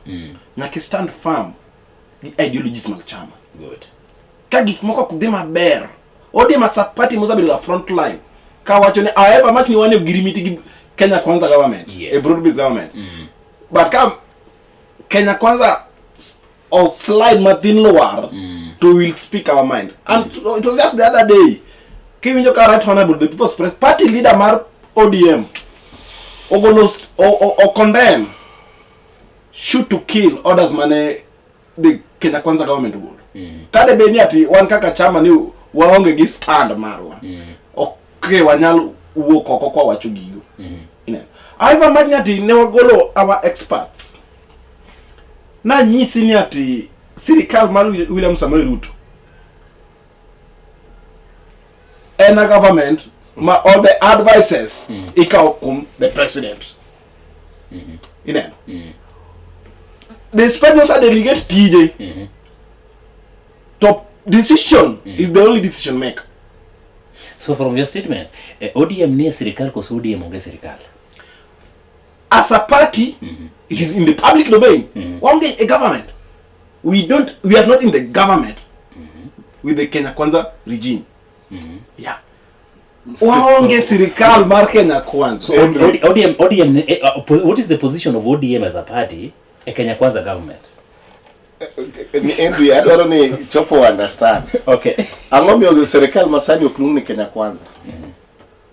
nyaka stand firm the ideologies mag chama.
Good.
Ka gik moko kudhi maber ODM as a party must be the front line. Ka wacho ni however much ni wane girimiti gi Kenya Kwanza government,
yes.
A broad-based government. But come Kenya Kwanza or slide Martin lower to will speak our mind. And it was just the other day. Kevin Joka right honorable the People's Press party leader mar ODM ogolos or condemn shoot to kill orders mane the Kenya Kwanza government board. Kade beni ati wan kaka chama ni waonge gi stand marwa. Okay wanyalo wuok oko kwa wacho gigo. Aiva mani ati ne wagolo our experts. Na nyisi ni ati sirikal mar William Samoei Ruto and a government ma all the advices ikaw the president. The special delegate TJ top decision is the only decision maker.
So from your statement, ODM ni sirikal ko ODM onge sirikal.
As a party, it is in the public domain. Onge a government. We are not in the government with the Kenya Kwanza regime. Yeah. Waonge sirikal mar Kenya Kwanza.
So ODM, what is the position of ODM as a party a Kenya Kwanza government?
Andrew, I don't know chopo understand.
Okay.
Angomi ogi serikal masani oklung ni Kenya Kwanza.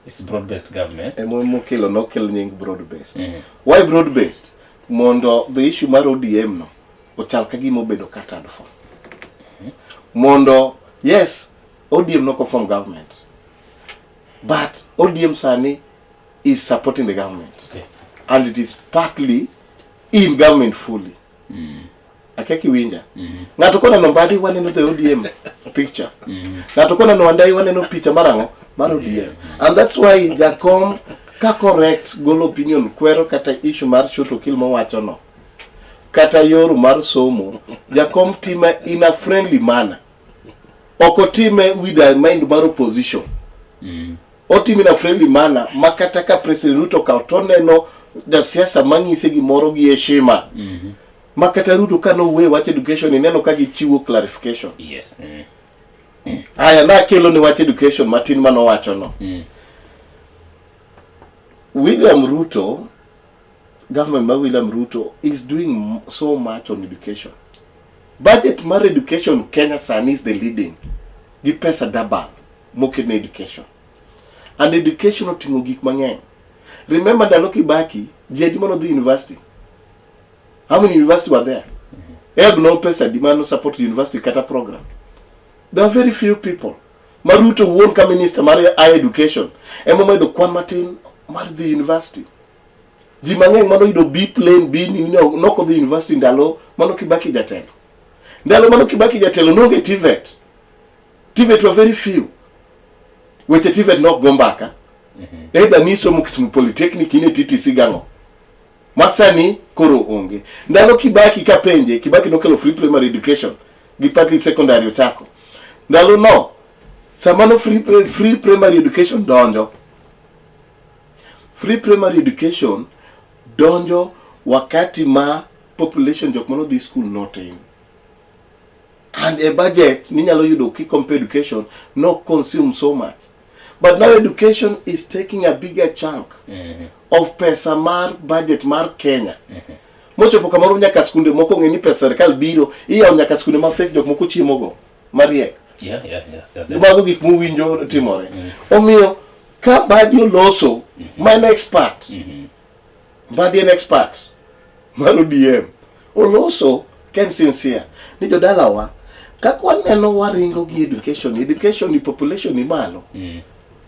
It's broad-based government.
Mo kilo no kill nying broad-based. Why broad-based? Mondo the issue mar ODM no ochal ka gimo bedo katad for. Mondo yes, ODM no form government. But ODM sani is supporting the government.
Okay.
And it is partly in government fully. Akeki winja. Ngato kona nombadi wane no the ODM picture. Ngato kona no andai wane no picture marango mar ODM. And that's why Jacom ka correct golo opinion kwero kata issue mar shoot to kill mo wacho no. Kata yoru mar somo Jacom time in a friendly manner. Oko time with a mind mar opposition. Otime in a friendly manner makata ka President Ruto ka otoneno da siasa mangise gimoro gi heshima. Makata Ruto kano we watch education ineno ka gichiwo clarification.
Yes.
Aya na kelo ni watch education Martin mano wacho no. William Ruto government mar William Ruto is doing so much on education. Budget mar education Kenya sani is the leading. Gi pesa double mokene education. And education otingo gik mang'eny. Remember Ndalo Kibaki, ji mano the university. How many universities were there? Eb no pesa di mano support the university kata program. There are very few people. Maruto won ka minister mar higher education. Emo medo kwan matin mar the university. Ji mang'eny mano yudo B plane B ni noko the university ndalo mano Kibaki jatelo. Ndalo mano Kibaki jatelo no get TVET. TVET were very few. Weche TVET nok gombaka. Either ni somo kisimu polytechnic ine TTC gango. Masani koro onge. Ndalo Kibaki kapenje, Kibaki nokelo free primary education. Gi partly secondary ochako. Ndalo no. Samano free primary education donjo. Free primary education donjo wakati ma population jok mano this school not in. And a budget ninyalo yudo ki compare education no consume so much. But now education is taking a bigger chunk of pesa mar budget mar Kenya. Mocho po kamaro nyaka skunde moko ngeni pesa serikal biro iya nyaka skunde ma fake jok moko chiemo go mariek.
Yeah.
Dumago gik muwinjo timore. Omiyo ka badio loso man expert. Badi an expert. Mano DM. Oloso ken sincere. Ni jodalawa kakwa neno waringo gi education ni population ni malo.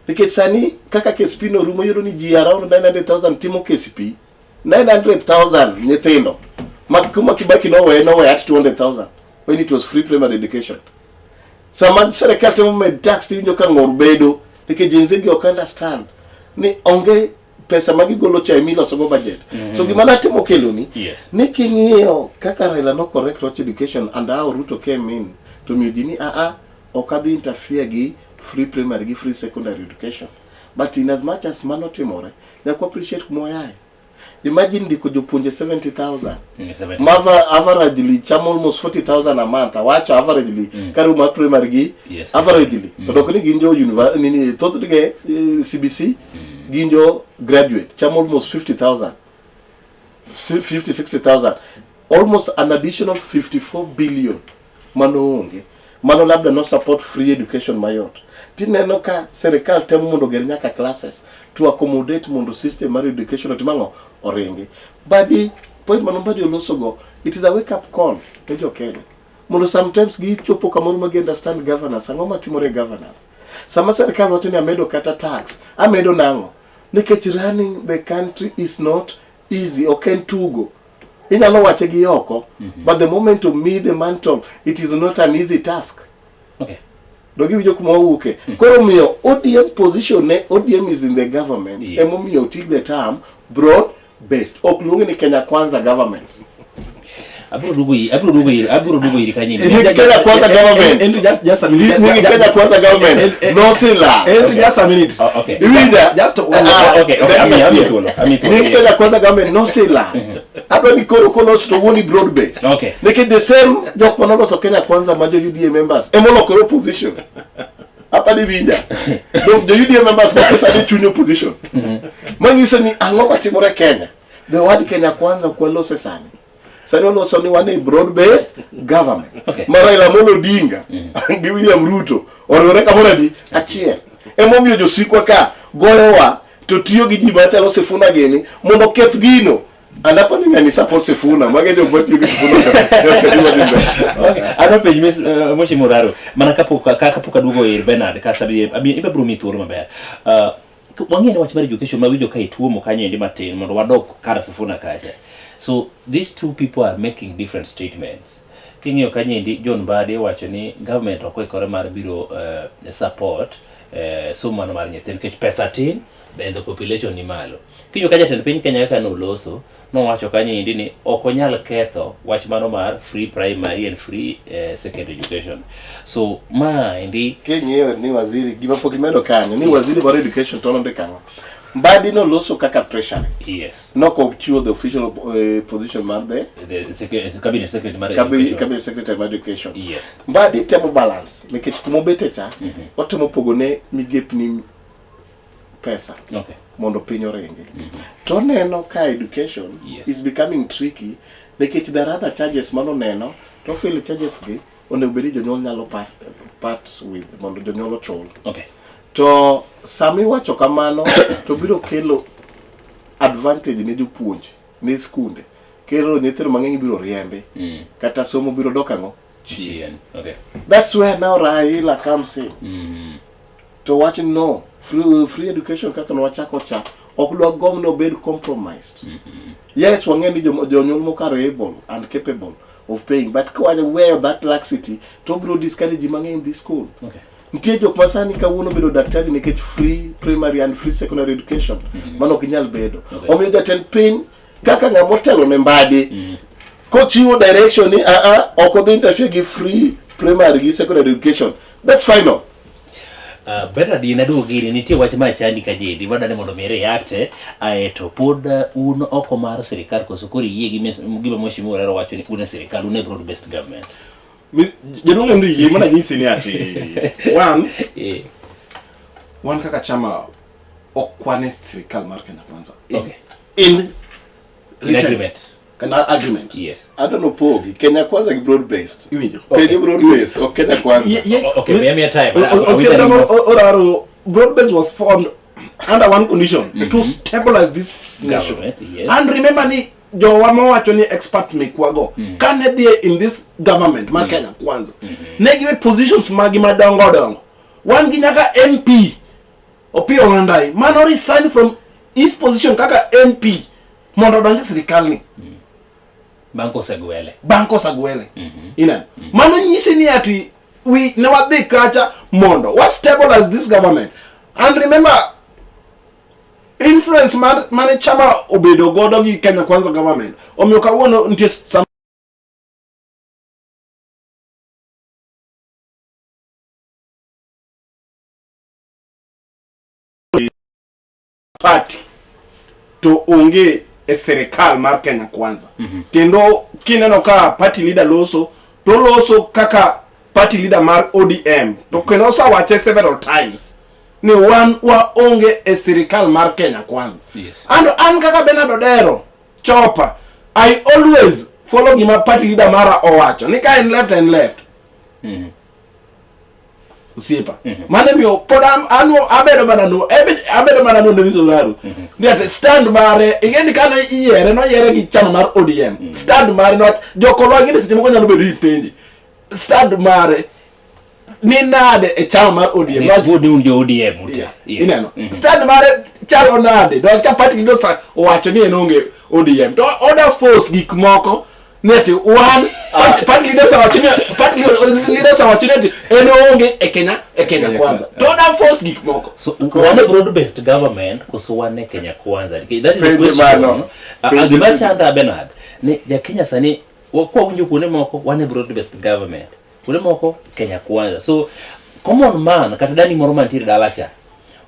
Nikech sani kaka KCP no rumo yudo ni ji around 900,000 timo KCP 900,000 nyithindo makuma Kibaki no way at 200,000 when it was free primary education. Sama serikal temo med tax tinjo ka ngor bedo nikech jinsi gi ok understand ni onge pesa magigolo cha emilo sogo budget. So gima natimo kelo ni ni king'iyo kaka Raila no correct watch education and how Ruto came in to mjini okadhi interfere gi free primary gi free secondary education. But in as much as mano timore, nyako appreciate kumoyaye. Imagine diko jopunje 70,000. Mava averagely chamo almost 40,000 a month. Awacho averagely karuma primary gi averagely. Kodokoni ginjo university nini thothge CBC ginjo graduate chamo almost 50,000. 60,000. Almost an additional 54 billion. Mano onge. Mano labda no support free education mayot. Tineno ka serikal temo mondo ger nyaka classes to accommodate mondo system mar education otimango oringi. Badi point manombadi oloso go, it is a wake up call to jo Kenya. Mondo sometimes gi chopo kamoro magi understand governance, angoma timore governance. Sama serikal wacho ni amedo kata tax, amedo nango. Nikech running the country is not easy, oken tugo. Inyalo wache gi oko, but the moment to me the mantle, it is not an easy task.
Okay.
Dogi wijo kuma uke. Koro miyo ODM position ne ODM is in the government. Emo miyo take the term broad based. Oklungi ni Kenya Kwanza government.
Aburo dugu iri kanyi.
Kenya Kwanza government.
And just a minute.
Kenya Kwanza government. No sila.
And just a minute.
Okay.
Just
okay.
Kenya Kwanza government no sila. Ado ni koro kolos to woni broad based.
Okay.
Like the same jok monogo so Kenya Kwanza majo UDA members. Emo lokoro opposition. Apa di vinja. Donc the UDA members ba sadi chunyo position. Mangisa ni angoma timore Kenya. The word Kenya Kwanza kwa lose sani. Sani loso ni wane broad based government.
Okay.
Raila Amolo Odinga. Gi William Ruto. Orore kamora di achiel. Emo miyo josikwa ka goyowa to tiyo gi ji machalo Sifuna gini mondo keth gino. Andapo ni ngani support Sifuna magejo kwati gi Sifuna.
Okay. Ano page miss moshi muraro. Mana kapo dugo ir Bernard kasabi ibe bro mi turu maber. Wangene wach mar education mawijo kai tuo mokanye ndi matin mondo wadok kara Sifuna kacha. So these two people are making different statements. Kinyo kanye ndi John Bade wacho ni government okwekore mar biro support somo mar nyithindo kech pesa tin and the population ni malo. Kinyo kanya ten piny Kenya ka no loso no wacho kanye ndi ni okonyal ketho wach mano mar free primary and free secondary education. So ma ndi
Kenya ni waziri gima pokimedo kanyo ni waziri mar education tono de kanyo. Mbadi no loso kaka treasury.
Yes.
No kopchuo the official position mar the
cabinet secretary mar education.
Cabinet secretary mar education.
Yes.
Mbadi temo balance nikech kumobete cha otemo pogone migepni pesa
Okay.
mondo piny oringi. To neno ka education is becoming tricky nikech there are other charges mano neno to feel charges gi onego bedi jonyuol nyalo part with mondo jonyuol ochul.
Okay.
To sami wacho kamano to biro kelo advantage ne jopuonj ne skunde. Kero nyithindo mang'eny biro riembe kata somo biro dok ang'o chien.
Okay.
That's where now Raila comes in. To watch no free education kaka no wachako cha ok dwa gomno bed compromised. Yes, wang'eni jonyuol mokaro able and capable of paying, but kwa where that laxity to biro discourage mang'eny in this school.
Okay.
Nitie jok masani kawuono bedo daktari nikech free primary and free secondary education mano kinyal bedo. Omiyo jatend piny kaka ng'amotelo ne mbadi kochiwo direction ni ok odhi interfere gi free primary gi secondary education. That's final.
Bernard inadugiri nitie wach machandi ka jedi wadane mondo mi react to pod un oko mar sirikal koso kori yie gima mheshimiwa Rero wacho ni une sirikal une broad based government.
Jadongo ndi yie mana nyisi ni ati one kaka chama okwane sirikal mar Kenya Kwanza.
Okay.
In
agreement.
Kana agreement.
Yes.
I don't know pogi Kenya Kwanza gi broad based.
Iwinjo.
Kenya broad based o Kenya Kwanza.
Okay, we have your time.
Oraro broad based was formed under one condition to stabilize this nation.
Yes.
And remember ni jo wamo wacho ni experts mekwago kane dhie in this government mar Kenya Kwanza ne giwe positions magi madongo wan gi nyaka MP Opiyo Wandayi mano resign from his position kaka MP mondo donje sirikal ni Banko Sagwele ina mano nyisi ni ati we never dey kacha mondo what stabilize this government. And remember influence mane chama obedo godo gi Kenya Kwanza government omiyo kawuono nitie party to onge e serikal mar Kenya Kwanza kendo kineno ka party leader loso to loso kaka party leader mar ODM to kendo wache several times ni wan wa onge e sirikal mar Kenya Kwanza.
Yes.
And an kaka Bernard Odero Chopa I always follow gima party leader mara owacho ni ka en left and left usipa mane miyo podam anu abedo mana no Ndemiso Raru ni ate stand mare ingeni kana iere no yere gi chama mar ODM stand mare no jokolo ngine sitimo ko nyalo bedo ipenji stand mare ni nade e chama mar ODM
ni unjo ODM
ineno stand mare chalo nade do ka party ndo sa owacho ni enonge ODM to order force gik moko neti one party leaders are watching enonge e Kenya Kwanza to order force gik moko
so one broad based government koso one Kenya Kwanza that is the question. Agima chanda Bernard ni ja Kenya sani kwa unjo kune moko one broad based government kule moko Kenya Kwanza so common man kata dani moro mantir dalacha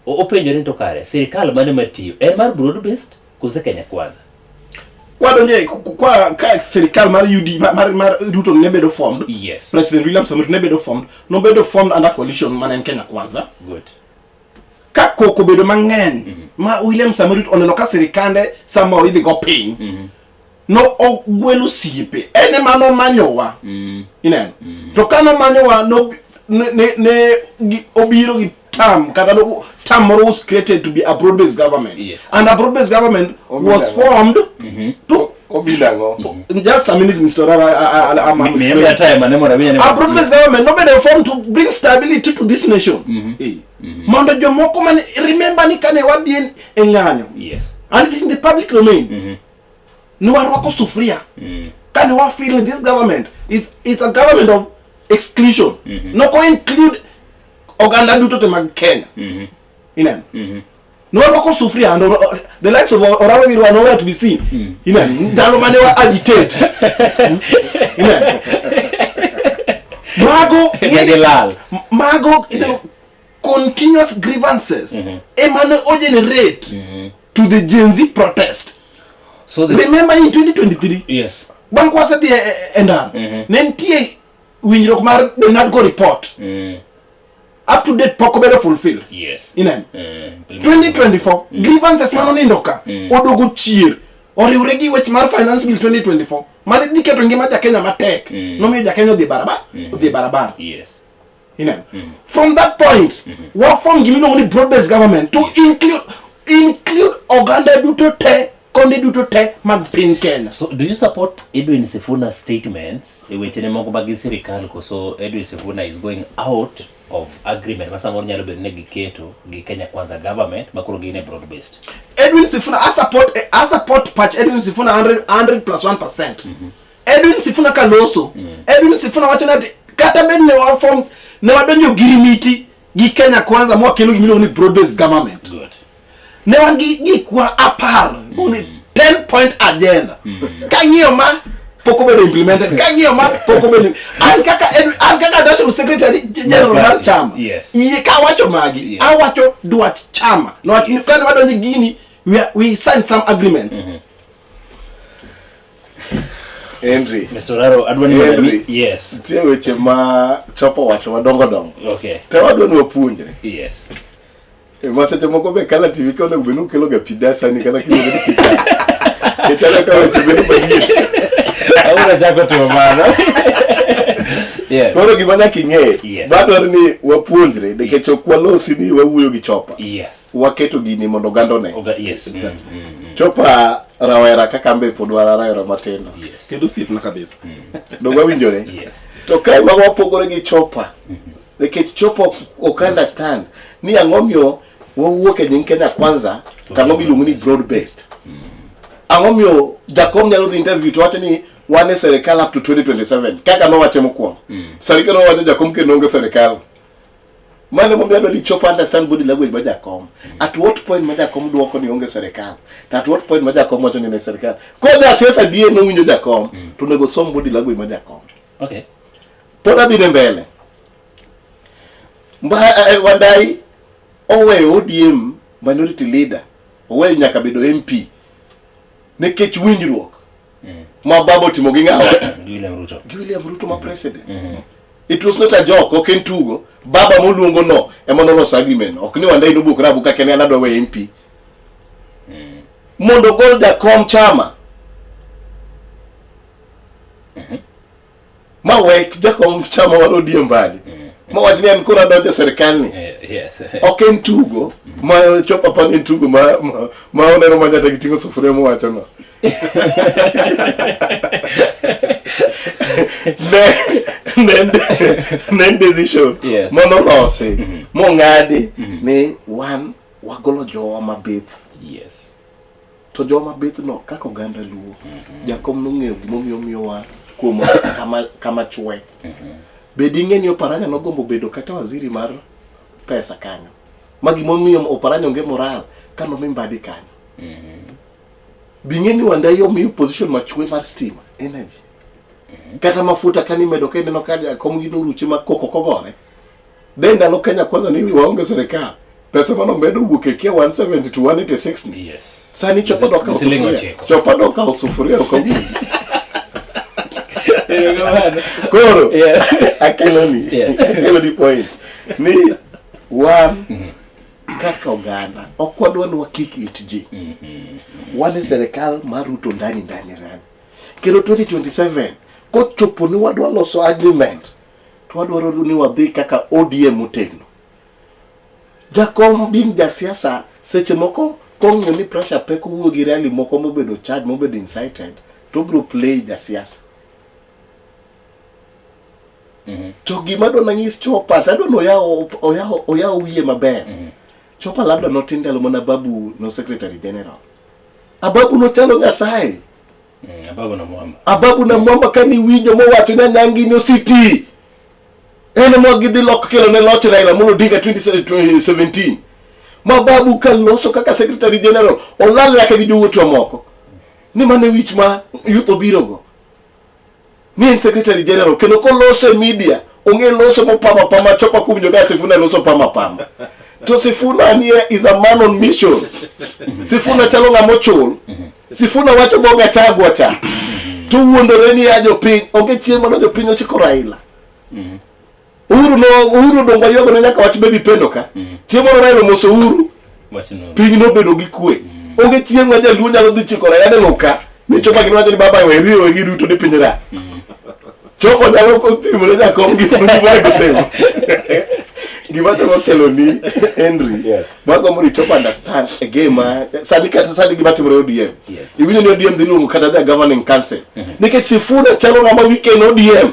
openjo ni to kare sirikal mane matiyo en mar broad based kuse Kenya Kwanza
kwa donje kwa ka sirikal mar UD mar Ruto ne bedo formed.
Yes.
President William Samoei ne bedo formed no bedo formed under coalition man Kenya Kwanza.
Good.
Ka koko bedo mang'eny ma William Samoei oneno ka sirikande sama idhi go piny no ogwelo siepe ene mano manyowa ineno to kano manyowa no ne obiro gi term was created to be a broad based government.
Yes.
And a broad based government was formed to just a minute, Mr. A broad based government no better formed to bring stability to this nation. Mondo jomoko man remember ni kane wadhi eng'anyo.
Yes.
And it is in the public domain. No warwako sufria. Kane wa feel this government it's a government of exclusion. No ko include oganda duto te mag Kenya. Ineno. No warwako sufria and the likes of Oraro were nowhere to be seen. Ineno. Ndalo mane wa agitate. Ineno. Mago continuous grievances emane o generate to the Gen Z protest. So remember in 2023
yes
bang kwasa the endar nentie winjrok mar the NADCO report up to date pok obedo fulfill.
Yes.
Ineno. 2024 grievances mano nindo ka odogo chier oriwre gi weche mar finance bill 2024 mane diketo ngima ja Kenya matek nomiyo ja Kenya odhi barabara.
Yes.
Ineno. From that point wa form gimiluongo ni broad based government to include oganda duto te konde duto te mag piny Kenya.
So do you support Edwin Sifuna statements e weche ne moko mag sirikal koso Edwin Sifuna is going out of agreement masamo nyalo bedo ne giketo gi Kenya Kwanza government makoro gine broad based?
Edwin Sifuna I support patch Edwin Sifuna 100 plus 1%. Edwin Sifuna kaloso. Edwin Sifuna wacho na kata bed ne wa form ne wadonjo girimiti gi Kenya Kwanza mo kelo gimiluongo ni broad based government.
Good.
Ne wangi kwa apar 10-point agenda. Kangiyo ma poko bedo implemented. Kangiyo ma poko bedo. An kaka National Secretary General mar chama.
Yes.
Iye ka wacho magi. Yes. Awacho dwach chama. No kan wadonje gini we signed some agreements.
Henry.
Mr. Raro adwani yes.
Tie weche ma chopo wacho madongo.
Okay.
Te wadwani wapuonjre.
Yes.
Maseche moko be Kala TV ka onego benu kelo ga pidasa ni kala kilo ni kita. Kitala ka weche benu bayiet.
Ahora chako to mano. Yeah.
Koro gima nyaka ing'e, badwaro ni wapuonjre nikech ok walosi ni wawuoyo gi chopa.
Yes.
Waketo gini mondo gando ne.
Yes.
Chopa rawera kaka mbe pod rawera matendo.
Yes.
Kendo sip na kabisa.
Dongo winjore.
Yes.
To kai ma wapogore gi chopa. Nikech chopa ok understand ni ang'omyo wawuok e nying Kenya Kwanza tang'o miluongo ni broad based. Ang'omyo jakom nyalo dhi interview to wacho ni wan e serikal up to 2027 kaka no wacho mokwongo. Serikal no wacho jakom ke nonge serikal. Mane momiyo adwa ni chopa understand body language ma jakom. At what point ma jakom duoko ni onge serikal? At what point ma jakom wacho ni ne serikal? Ko ja siasa die no winjo jakom to nego som body language ma jakom.
Okay.
Poda dhi mbele. Wandai oweyo ODM minority leader oweyo nyaka bedo MP nikech winjruok ma babo timo gi ng'awa William Ruto ma president. It was not a joke, ok en tugo. Baba moluongo no ema noloso agreement. Ok ni Wandai nobuok rabu kaka ne anadwa we MP. Mondo gol jakom chama. Ma wek jakom chama war ODM mbali. Ma wajini an kura donje serikal ni.
Yes.
Ok en tugo. Ma chopa pan en tugo ma oneno manyata gitingo sufuria mo wacho no. Then decision.
Yes.
Mono lose. Mo ngadi ni one wagolo jowa mabith.
Yes.
To jowa mabith no kako ganda luo. Jakom no ng'eyo gimomiyo miyowa kuom kama chwe. Bedi ng'eni Oparanya no gombo bedo kata waziri mar pesa kanyo. Magi momiyo Oparanya onge moral kano mimbadi kanyo. Bing'eni Wandai omiyo position machwe mar stima, energy. Kata mafuta kani medo kende no kaja komgino ruche makoko kogore. Denda lo Kenya Kwanza ni waonge serikal. Pesa mano medo wuok e kia 170 to 186 ni.
Yes.
Sani chopa doka usufuria. Chopa doka usufuria ukamu. Koro, akelo ni point. Ni one kaka oganda okwadwa ni wakiki itji. Wane serikal maruto ndani rani. Kero 2027 kochopo ni wadwa loso agreement. Twadwaro ni wadhi kaka ODM utegno. Jakom bin jasiasa seche moko kong'yo ni pressure peko wuo gi rally moko mobedo charge mobedo incited to bro play jasiasa. To gima do nang'is chopa tado no oyawo wiye maber. Chopa labda notindalo mana babu no secretary general. Ababu no chalo Nyasaye. Ababu na mwamba kani winjo mo wacho na nyangi no city. Ene mo gidhi lok kelo ne loch Raila Amolo Odinga 2017. Mababu kaloso kaka secretary general olalo yake gi jowuotwa moko. Ni mane wich ma youth obirogo. Ni en secretary general kendo koloso media onge loso mo pama chopa kumnyo ga Sifuna loso pama. To Sifuna ni is a man on mission. Sifuna chalo ng'amo chul. Sifuna wacho boga chagwa cha. To wuondore ni ajo piny onge chiemo no jopiny ochiko Raila. Uhuru dongo yogo ne nyaka wach baby pendo ka. Chiemo Raila moso Uhuru. Piny no bedo gi kwe. Onge chieng' ma jaluo nyalo dhi chiko Raila loka. Ni chopa gino wacho ni baba we riyo gi Ruto ni pinyra. Chopo nyalo pimo ne jakom gi moro gotemo. Gima to kelo ni Henry. Bago muri to understand again sani kata sani gima timore ODM. Iwinjo ni ODM dilungu kata the governing council. Nikech Sifuna chalo ngama weekend ODM.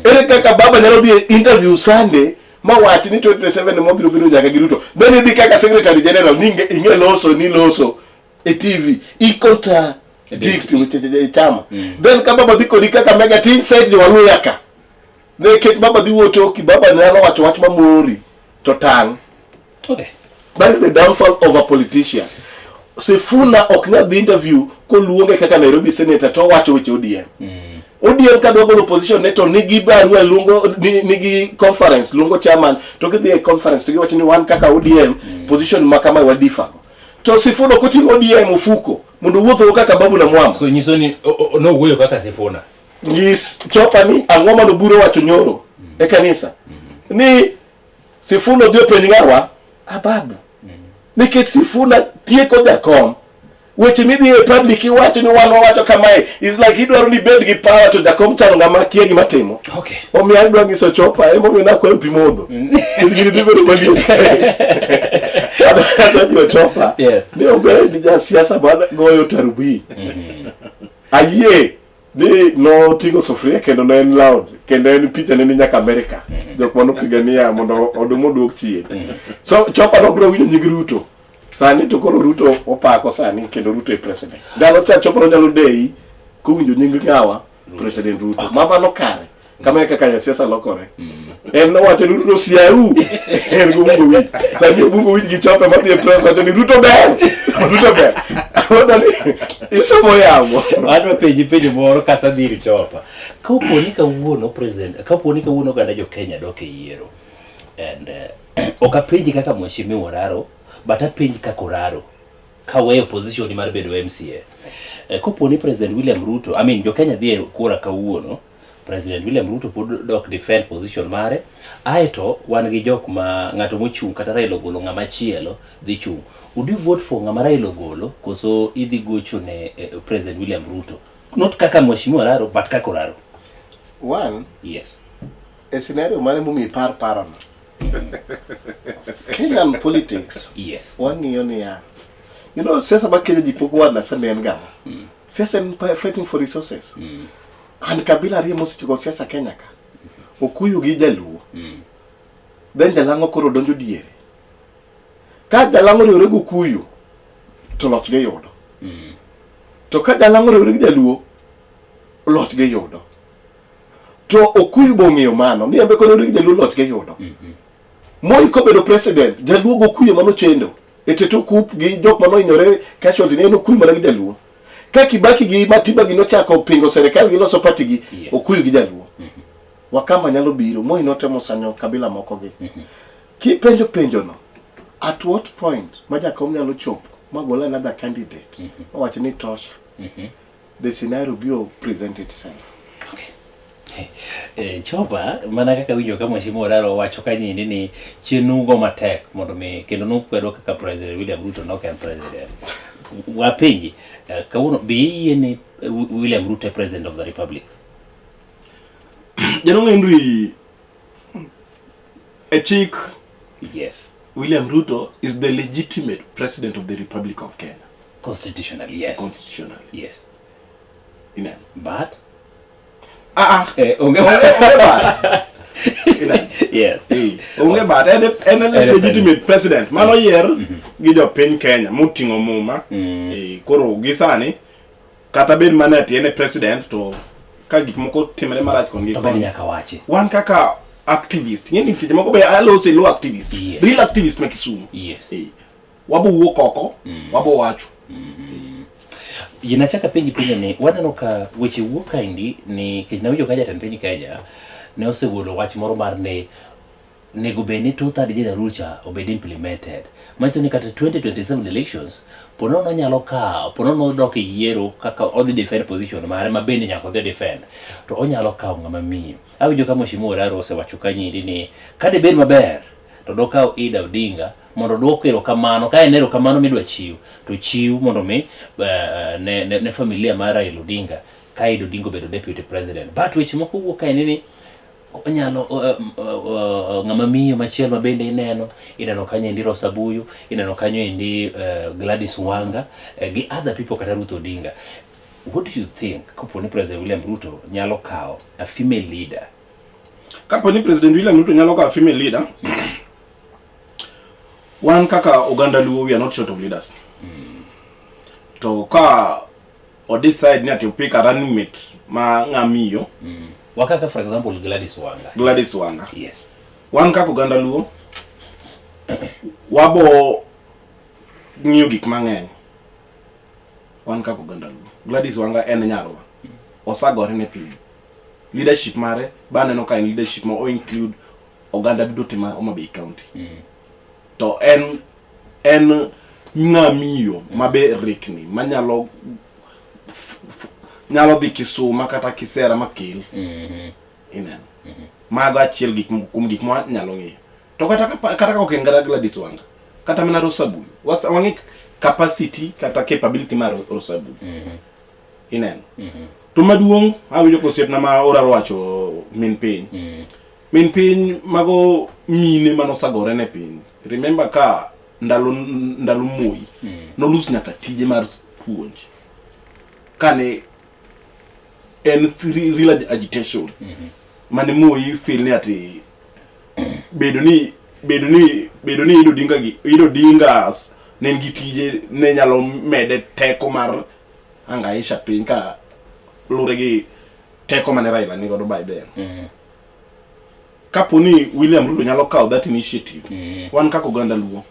Ere kaka baba nyalo dhi interview Sunday ma wati ni 27 mo biro nyaka gi Ruto. Then di kaka secretary general ninge inge loso e TV I konta dict with chama. Then kama baba diko di kaka mega tin side ni walu yaka. Ne ket baba di woto ki baba nyalo wacho wach mamori to tang.
Okay.
That is the downfall of a politician. Sifuna oknya the interview ko luonge kaka Nairobi senator to wacho weche ODM. ODM ka dogo opposition neto nigi barua lungo nigi conference lungo chairman to gi conference to gi wacho ni wan kaka ODM position makama wadifa. To Sifuna ko tim ODM ufuko mundu wuotho kaka babu na mwamba.
So nyiso ni no wuoyo kaka Sifuna.
Yes, chopa ni angoma no buro wacho nyoro e kanisa. Ni Sifuna dio pening'arwa ababu. Nikech Sifuna tieko jakom. Weche midhi e public wacho ni wan wacho kamae is like idwaro ni bed gi power to jakom chano ngama kiegi matimo.
Okay.
Omi adwa ngiso chopa emo mi na kwel pimodho. Gini dibero mali. Adwa chopa.
Yes.
Ni obere di siasa bana goyo tarubi. Aye. Ni no tingo sofria kendo na en loud kendo en picha ne nyaka America. Jok mano pigania mondo odumo duok chien. So chopa no bro winjo nyig Ruto. Sani to koro Ruto opako sani kendo Ruto e president. Dalo cha chopa no nyalo dei ko winjo nying ngawa president Ruto. Mama no kare. Kama kaka ya siasa lokore. En no wacho Ruto siau. En bungu wi. Sani bungu wi gi chopa ma the president ni Ruto ber. Ruto ber. Odani iso moyamo.
Adwa peji moro kata dhiri chopa. Kaponi kawuono president, kaponi kawuono ganda jo Kenya dok e yiero. And okapenji kaka mheshimiwa Oraro, but apenji kaka Oraro kaweyo position mar bedo MCA. Kaponi president William Ruto, jo Kenya dhi kura kawuono, president William Ruto pod dok defend position mare. Aeto wan gi jok ma ngato mochung kata Raila Ogolo ngama chielo dhi chung. Would you vote for ngama Raila Ogolo koso idhi gocho ne president William Ruto? Not kaka mheshimiwa Oraro but kaka Oraro.
One,
yes.
A scenario mane mumi parano. Kenyan politics.
Yes.
One yoni ya. You know, siasa ba Kenya jipoko wana sana ngama. Siasa ni fighting for resources. And kabila rie mosi chiko siasa Kenya ka. Okuyu gi Jaluo. Then Jalango koro donjo diere. Ka Jalango riwore gi Okuyu to loch ge yudo. To ka Jalango riwore gi Jaluo loch ge yudo. To Okuyu bong'eyo mano ni ambe koro riwore gi Jaluo loch ge yudo. Moi ko bedo president Jaluo go Okuyu mano chendo. Eteto kup gi jok mano inyore casualty ne Okuyu mana gi Jaluo. Ka Kibaki gi Matiba gi nochako pingo serikal gi loso party gi Okuyu gi Jaluo. Wakamba nyalo biro Moi notemo sanyo kabila moko gi. Ki penjo no. At what point majakom nyalo chopo magola another candidate wacho ni tosha. The scenario will present itself.
Okay. Chopa mana kaka winjo kama mheshimiwa Oraro wacho kanyini ni chinugo matek mondo mi kendo nokwedo kaka president William Ruto no kan president. Wapenji kawuono bi ni William Ruto president of the republic.
Janong Henry a chick.
Yes.
William Ruto is the legitimate president of the Republic of Kenya.
Constitutionally, yes.
Constitutionally.
Yes.
But?
Yes.
Onge but en legitimate president. Mano yer gi jo piny Kenya mutingo muma. Koro gisani kata bed manati ene president to ka gik moko timre marach kon gi.
To bende nyaka wachi.
Wan kaka activist. Ngeni fije moko be alo se lo activist.
Yes.
Real activist ma Kisumu.
Yes.
Wabo wuok oko, wabo wacho.
Inachaka penji ni wanano ka weche wuok kaindi ni kech na winjo ka jatend piny Kenya ne osegolo wach moro mar ne nego beni 2/3 general cha obed implemented. Manyiso ni kata 2027 elections ponono nyalo kawo, ponono dok yiero kaka odhi defend position mare ma bende nyaka odhi defend, to onyalo kawo ng'ama miyo. Awinjo ka Mheshimiwa Oraro osewacho kanyindi ni kade bed maber to dokawo Ida Odinga mondo duok erokamano, ka en erokamano midwa chiw to chiw mondo mi ne familia mar Raila Odinga ka Ida Odinga obedo deputy president. But weche moko wuok ka ni onyalo ng'ama miyo machielo ma bende ineno kanyo endi Rosa Buyu, ineno kanyo endi Gladys Wanga gi other people kata Ruth Odinga. What do you think kaponi President William Ruto nyalo kawo a female leader?
Kaponi President William Ruto nyalo kawo a female leader, wan kaka Oganda Luo, we are not short of leaders. To ka or decide ni ati pick a running mate ma ng'amiyo.
Wakaka for example Gladys Wanga.
Gladys Wanga.
Yes.
Wan kaka Oganda Luo wabo ng'iyo gik mang'eny. Wan kaka Oganda Luo. Gladys Wanga en nyarwa. Osagore ne piny. Leadership mare baneno ka en leadership ma o include Oganda duto ma Homa Bay County. To en ng'amiyo mabe rikni manyalo dhi Kisuma kata Kisera makel. Ineno. Mago achiel gik ma nyalo ng'iyo. To kata ok en Gladys Wanga, kata mana Rosa Buyu, wang'i capacity kata capability mar Rosa Buyu. Ineno. To maduong' awinjo kosiepna ma Oraro wacho min piny. Min piny mago mine manosagore ne piny. Remember ka ndalo Moi nolus nyaka tije mar puonj. Kane en real agitation. Mane Moi feel ni ati bedo ni Ido Dingas ne ngi tije ne nyalo mede teko mar angaisha piny ka lure gi teko mane Raila ni godo by then. Kaponi William Ruto nyalo kawo that initiative, wan kaka Oganda Luo,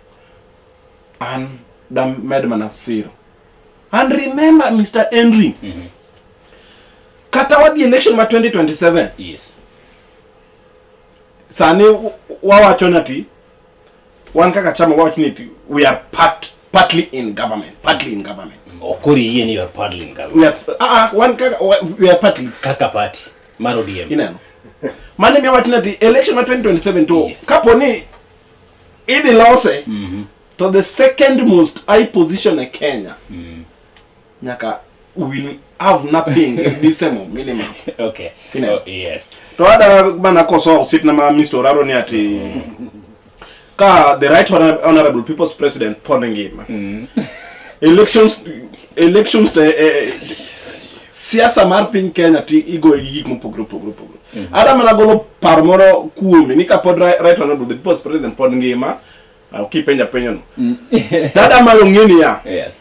an dam med mana siro. And remember Mr. Henry, kata wadhi election ma 2027.
Yes.
Sani wawacho nati wan kaka chama wawacho nati we are partly in government.
Okori yie ni you are partly in government.
We are partly
Kaka party mar ODM.
Ineno. Mane mi wacho nati election ma 2027 to kaponi idhi lose to the second most high position in Kenya. Nyaka will have nothing in December minimum.
Okay. Yes.
To ada bana koso usipna ma Mr. Oraro ni ati ka the right honorable people's president Podengima. Elections siasa mar piny Kenya ti igo gik mopogore. Ada mana golo par moro kuome ni ka pod right honorable the people's president Podengima ukipenja penyo no. Dada malo ngeni ya.
Yes.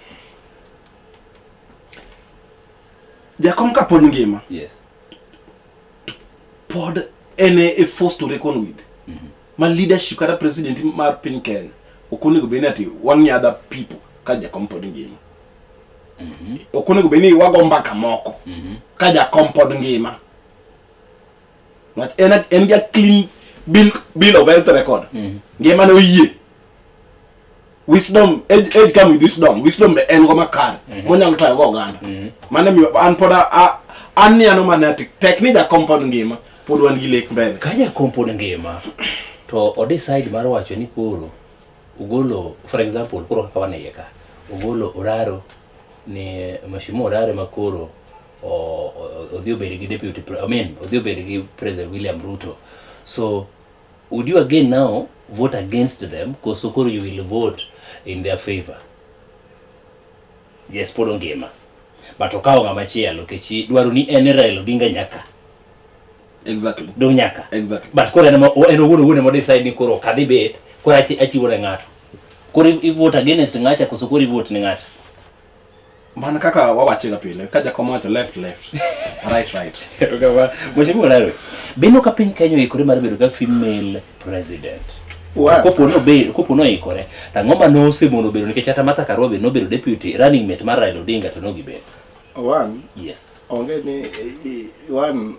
Jakom ka Podengima.
Yes.
Pod a force to reckon with. My leadership kata president mar piny Kenya okone go benati one other people ka Jakom Podengima. Okone go beni wago mbaka moko ka Jakom Podengima. But en get clean bill of health record. Ngema no yie. Wisdom age come with wisdom be en go makar mo nyalo tayo go Oganda. Mane mi an poda an ni ano manati technique Jakom Podengima pod wan gi lek mbele.
Kanya Jakom Podengima to o decide mar wacho ni koro ugolo for example koro kaka wane ka ugolo Oraro ni Mheshimiwa Oraro makoro odhi obed gi deputy odhi obed gi President William Ruto. So would you again now vote against them because koro you will vote in their favor? Yes, Podengima. But okawo ng'ama chielo kechi dwaro ni en Raila Odinga nyaka.
Exactly.
Dong nyaka.
Exactly.
But koro en owuon mo decide ni koro kadhi bet koro achiwo ne ng'ato. Koro i vote against ng'acha koso koro i vote ne ng'acha.
Mana kaka wawache ga pile ka Jakom wacho left right.
Mheshimiwa Oraro, beno ka piny Kenya ikore mar bedo ka female president. Kopo no ikore. Ang'oma no osemono bedo nikech ata Martha Karua no bedo deputy running mate mar Raila Odinga to no gibedo.
One.
Yes.
Onge ni one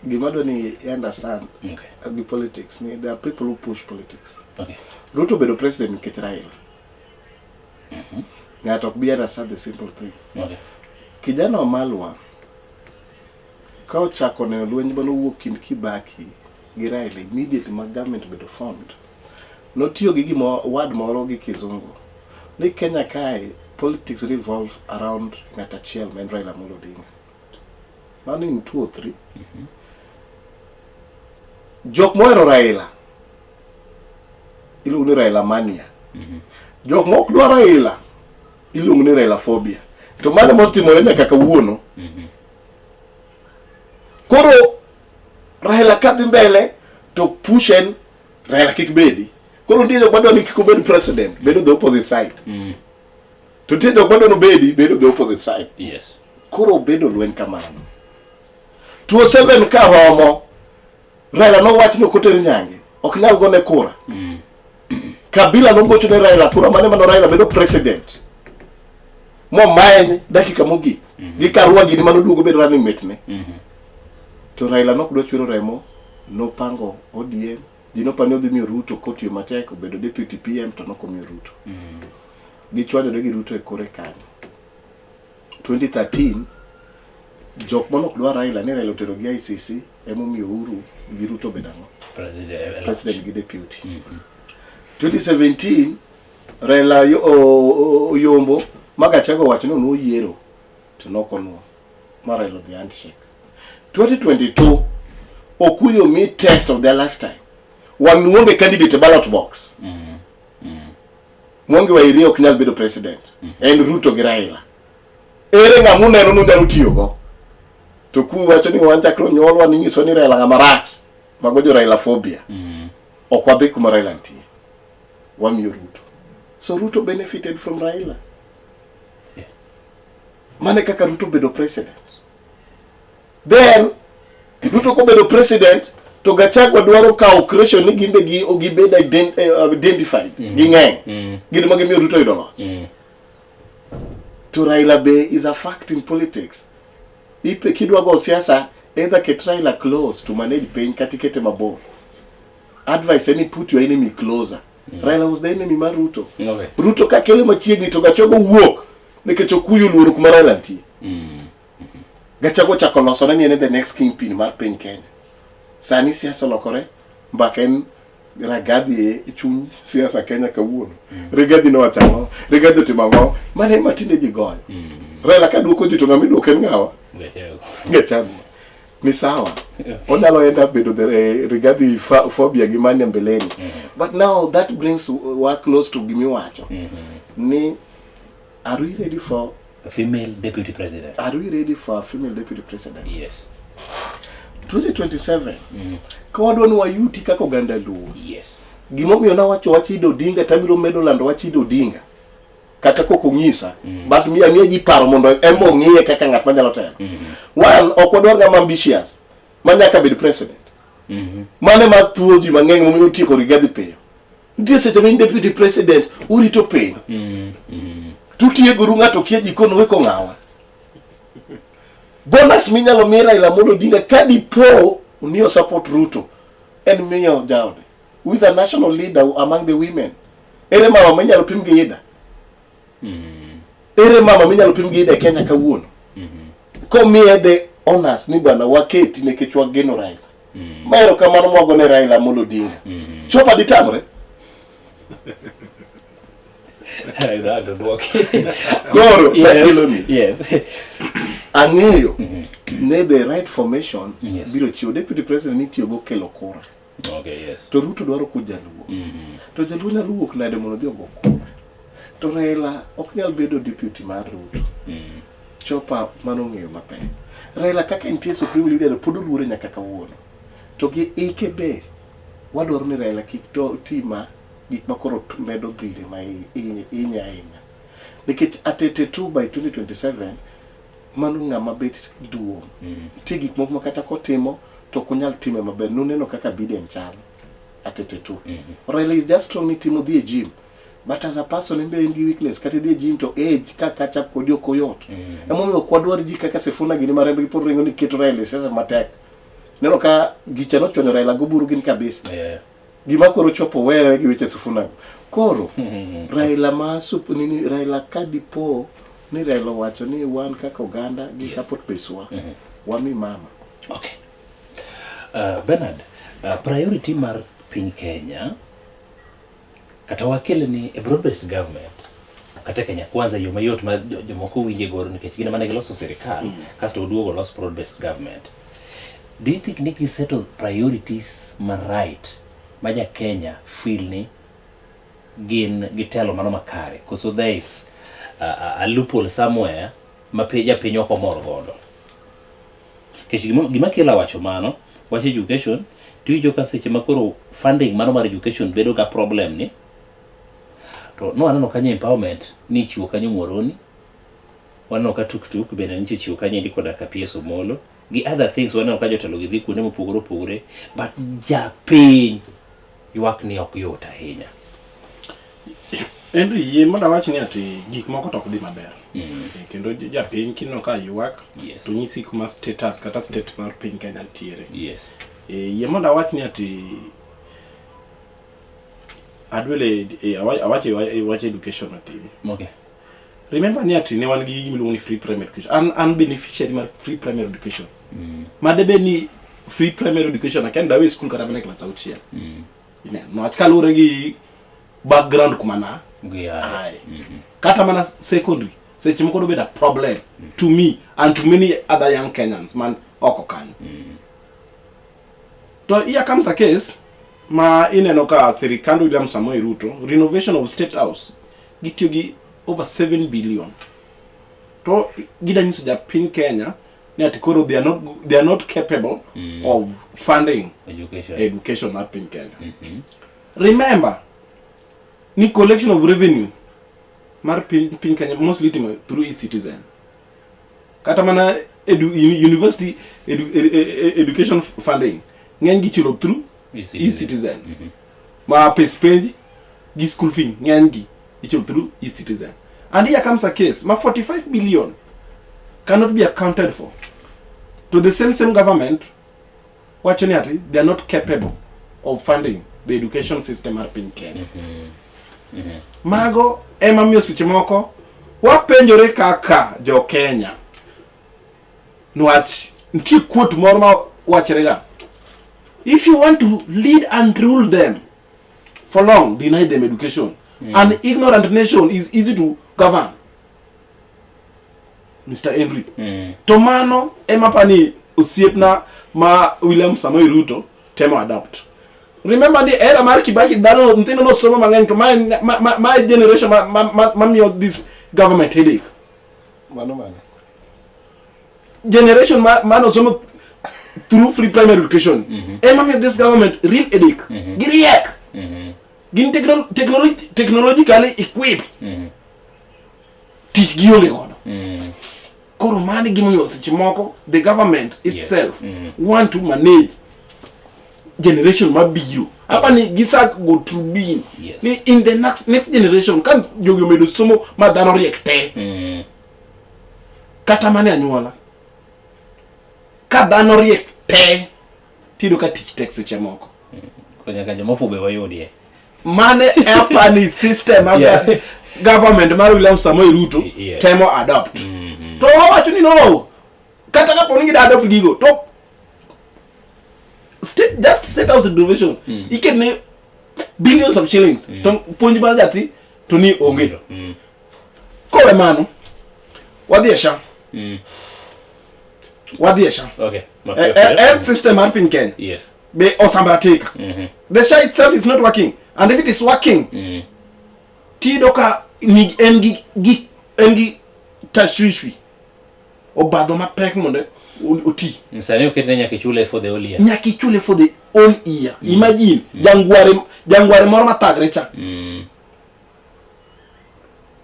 Gimado ni understand.
Okay.
The politics. There are people who push politics.
Okay.
Ruto bedo president nikech Raila. Ng'ato ok bi understand the simple thing.
Okay.
Kijana wa Malwa ka ochako neno lweny manowuok kind Kibaki gi Raila immediately ma government bedo formed. Notiyo gi word moro gi Kizungu. Ni Kenya kae politics revolve around ng'at achiel ma en Raila Amolo Odinga. Mano in 2 or 3. Jok mohero Raila iluongo ni Raila mania. Jok mok dwa Raila iluongo ni Raila phobia. To mano mostimore nyaka kawuono. Koro Raila kadhi mbele to pushen Raila kik bedi. Koro ndiye jok madwani kik obed president bedo the opposite side. To ndiye jok madwani bedi bedo the opposite side.
Yes.
Koro bedo lweny kamano. 207 ka romo Raila no wach no koter nyange ok nyal gone kura. Kabila no gocho ne Raila kura mane mano Raila bedo president. Mo maen dakika mogi gi karwa gini mano duogo bedo running mate ne. To Raila no kudwa chwero remo no pango ODM dino panyo dhi miyo Ruto kotiyo matek obedo deputy PM to no komiyo Ruto. Gichwadore gi Ruto e kore kanyo. 2013 jok mano kudwa Raila ne Raila otero gi ICC emo miyo Uhuru gi Ruto bedango president gi deputy. 2017 Raila yombo Magachago wacho no oyiero to nokonwo ma Raila the handshake. 2022 Okuyo meet test of their lifetime. Wanuonge candidate ballot box. Mwangi Wairi ok nyal bedo president. En Ruto gi Raila. Ere ng'amu neno nyalo tiyogo. To ku wacho ni wan chakro nyolwa ni nyiso ni Raila ng'amarach. Mago jo Raila phobia. Ok wadhi kuma Raila nitie. Wamiyo Ruto. So Ruto benefited from Raila. Mane kaka Ruto bedo president. Then Ruto ko bedo president to Gachagua dwaro ka operation ni gimbe gi ogibeda identified gi ng'eny gid mage miyo Ruto yudo loch. To Raila be is a fact in politics. Ipe kidwa go siasa either ket Raila close to manage pain katikete mabor. Advice any put your enemy closer. Raila was the enemy mar Ruto.
Okay.
Ruto ka kele machiegni to Gachagua wuok nikech okuyo luoro kuma Raila nitie. Gachagua chako loso ni en the next kingpin mar piny Kenya. Sani siasa lokore mbaka en Rigathi e chuny siasa Kenya kawuono. Rigathi no wachamo, Rigathi otimango, mane matinde ji goyo. Raila ka duoko ji to ng'ama duoko en ng'awa. Gachagua. Ni sawa. Onalo enda bedo the Rigathi phobia gi mania mbeleni. But now that brings work close to gimi wacho. Ni are we ready for
a female deputy president?
Are we ready for a female deputy president?
Yes.
2027. Kawadwa ni wayuti kaka oganda Luo.
Yes.
Gimomiyo na wacho Wachido Odinga tabiro medo lando Wachido Odinga. Kata koko ng'isa, but miya ji paro mondo embo ng'iye kaka ng'at manyalo telo. One, ok wadwar ng'ama ambitious manyaka bed president. Mane ma thuo ji mang'eny momiyo tieko Rigathi piyo. Nitie seche ma deputy president urito piny. Tutieguru ng'ato kia jikono weko ng'awa. Bonus minyalo mi Raila Amolo Odinga kadipo uniyo support Ruto en miyo jaode who is a national leader among the women. Ere mama minyalo pim gi Ida. Ere mama minyalo pim gi Ida Kenya kawuono. Komiye the honors ni bwana waketi nikech wageno Raila. Maero kamano mwago ne Raila Amolo Odinga. Chopa ditamre. Koro,
yes.
Ang'eyo ne the right formation biro chiwo deputy president ni tiyo go kelo kura.
Okay, yes.
To Ruto dwaro ku Jaluo. To Jaluo nyalo wuok nade mondo dhi ogo kura. To Raila ok nyal bedo deputy mar Ruto. Chopa mano ng'eyo maber. Raila kaka nitie supreme leader pod oluore nyaka kawuono. To gi ike be wadwaro ni Raila kik to tima gik makoro medo dhire ma inya. Nikech atete 2 by 2027 mano ng'ama bet duong'. Ti gik moko makata kotimo to kunyal time maber. Nuneno kaka Biden chal atete 2. Raila is just strong ni timo dhi e gym. But as a person in the weakness, kati dhi e gym to age kaka chap kodi okoyot. Emomiyo kwadwar ji kaka Sifuna gini marembe gi pod ringo ni keto Raila sasa matek. neno ka gicha no chonyo Raila goburu gin kabisa gima koro chopo wewe gi weche Sifuna koro Raila masup nini Raila kadipo ni Raila wacho ni wan kaka Uganda gi support peswa wami mama.
Okay. Bernard, priority mar piny Kenya kata wakele ni a broad-based government kata Kenya kwanza yo mayot ma jomoko winje goro nikech gina mane giloso sirikal kasto oduogo los broad-based government. Do you think Nikki settled priorities ma right maja Kenya feel ni gin gitelo mano makare because there is a loophole somewhere ma piny oko mor godo kech gima kila wacho mano wacho education tiyo ka seche makoro funding mano mar education bedo ga problem ni to no anano kanye empowerment ni chiwo kanyo moroni wanano ka tuk bende niche chiwo kanye ndiko daka PS Omolo gi other things wanano ka jotelo gidhi kuonde mopogore but japiny ywak ni ok yot ahinya.
Henry yie moda wach ni ati gik moko tok dhi maber kendo japiny kino ka ywak to nyisi kuma status kata state mar piny Kenya tiere. Yie moda wach ni ati adwele awache education matin.
Okay.
Remember ni ati ne wan gi gimiluongo ni free primary education. An beneficiary mar free primary education. Madebe ni free primary education aken dawe school kata bane class auchiel. No atkalure gi background kumana. Kata mana secondary. Seche moko do beda problem to me and to many other young Kenyans man oko kanyo. To here comes a case ma ineno ka sirikand William Samoei Ruto renovation of State House gitiyo gi over 7 billion. To gidanyiso japiny Kenya ni ati koro they are not capable of funding education mar piny Kenya. Remember ni collection of revenue mar piny Kenya mostly through e-citizen. Kata mana university education funding ng'eny gichulo through e-citizen. Ma page gi school fee ng'eny gi ichulo through e-citizen. And here comes a case ma 45 billion cannot be accounted for to the same government wacho ni ati they are not capable of funding the education system mar piny Kenya. Mago ema miyo seche moko wapenjore kaka jo Kenya nwach ntie quote moro ma wachre if you want to lead and rule them for long deny them education. An ignorant nation is easy to govern. Mr. Henry. Tomano ema pani osiepna ma William Samoei Ruto temo adopt. Remember the era mar Kibaki dano ntino no somo mang'eny to my generation ma miyo this government headache.
Mano.
Generation man somo through free primary education. Ema miyo this government real headache. Giriek. Gin technologically equipped. Teach gionge godo. Koro mani gimoyo seche moko the government itself want to manage generation mabiro. Hapa ni gisak go through being. Ni in the next generation kan jogo medo somo madano riek te. Kata mane anyuola. Ka dhano riek te tido ka tich tek seche moko.
Konya kanyo mofube wayodie.
Mane hapa ni system aga government mar William Samoei Ruto temo adopt. To wacho ni no kata ka poni gida adopt gigo to just set out the innovation ikene billions of shillings to ponji ba jati to ni onge. Kowe mano wadhiesha
Okay.
Health system mar piny Kenya be osambratika. The SHA itself is not working, and if it is working tido ka ni engi tashwishwi obadho mapek monde oti.
Sani oketne nyaka chule for the whole year.
Nyaka chule for the whole year. Imagine jangware moro matagre cha.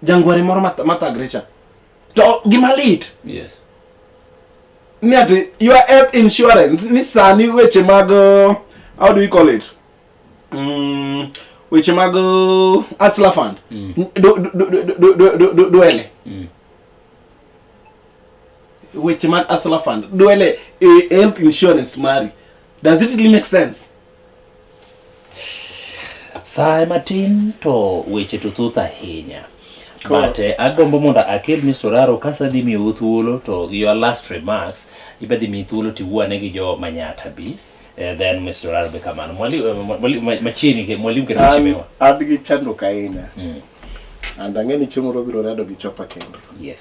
Jangware moro matagre cha. To gimalit.
Yes.
Ni ati your health insurance ni sani weche mag how do we call it? Weche mag Asla fund. Duele. Weche mag Asla fund. Duele health insurance mari. Does it really make sense?
Sae matin to weche to thuth ahinya. But agombo mondo akel ni Soraro kasa dhi miyo thuolo to your last remarks ibedhi mi thuolo tiwane gi jo Manyata bi then Mr. Soraro be kamano machini ke mwalimu ke chimewa
adgi chando kaina and angeni chiemo biro rado gi chopa kendo.
Yes,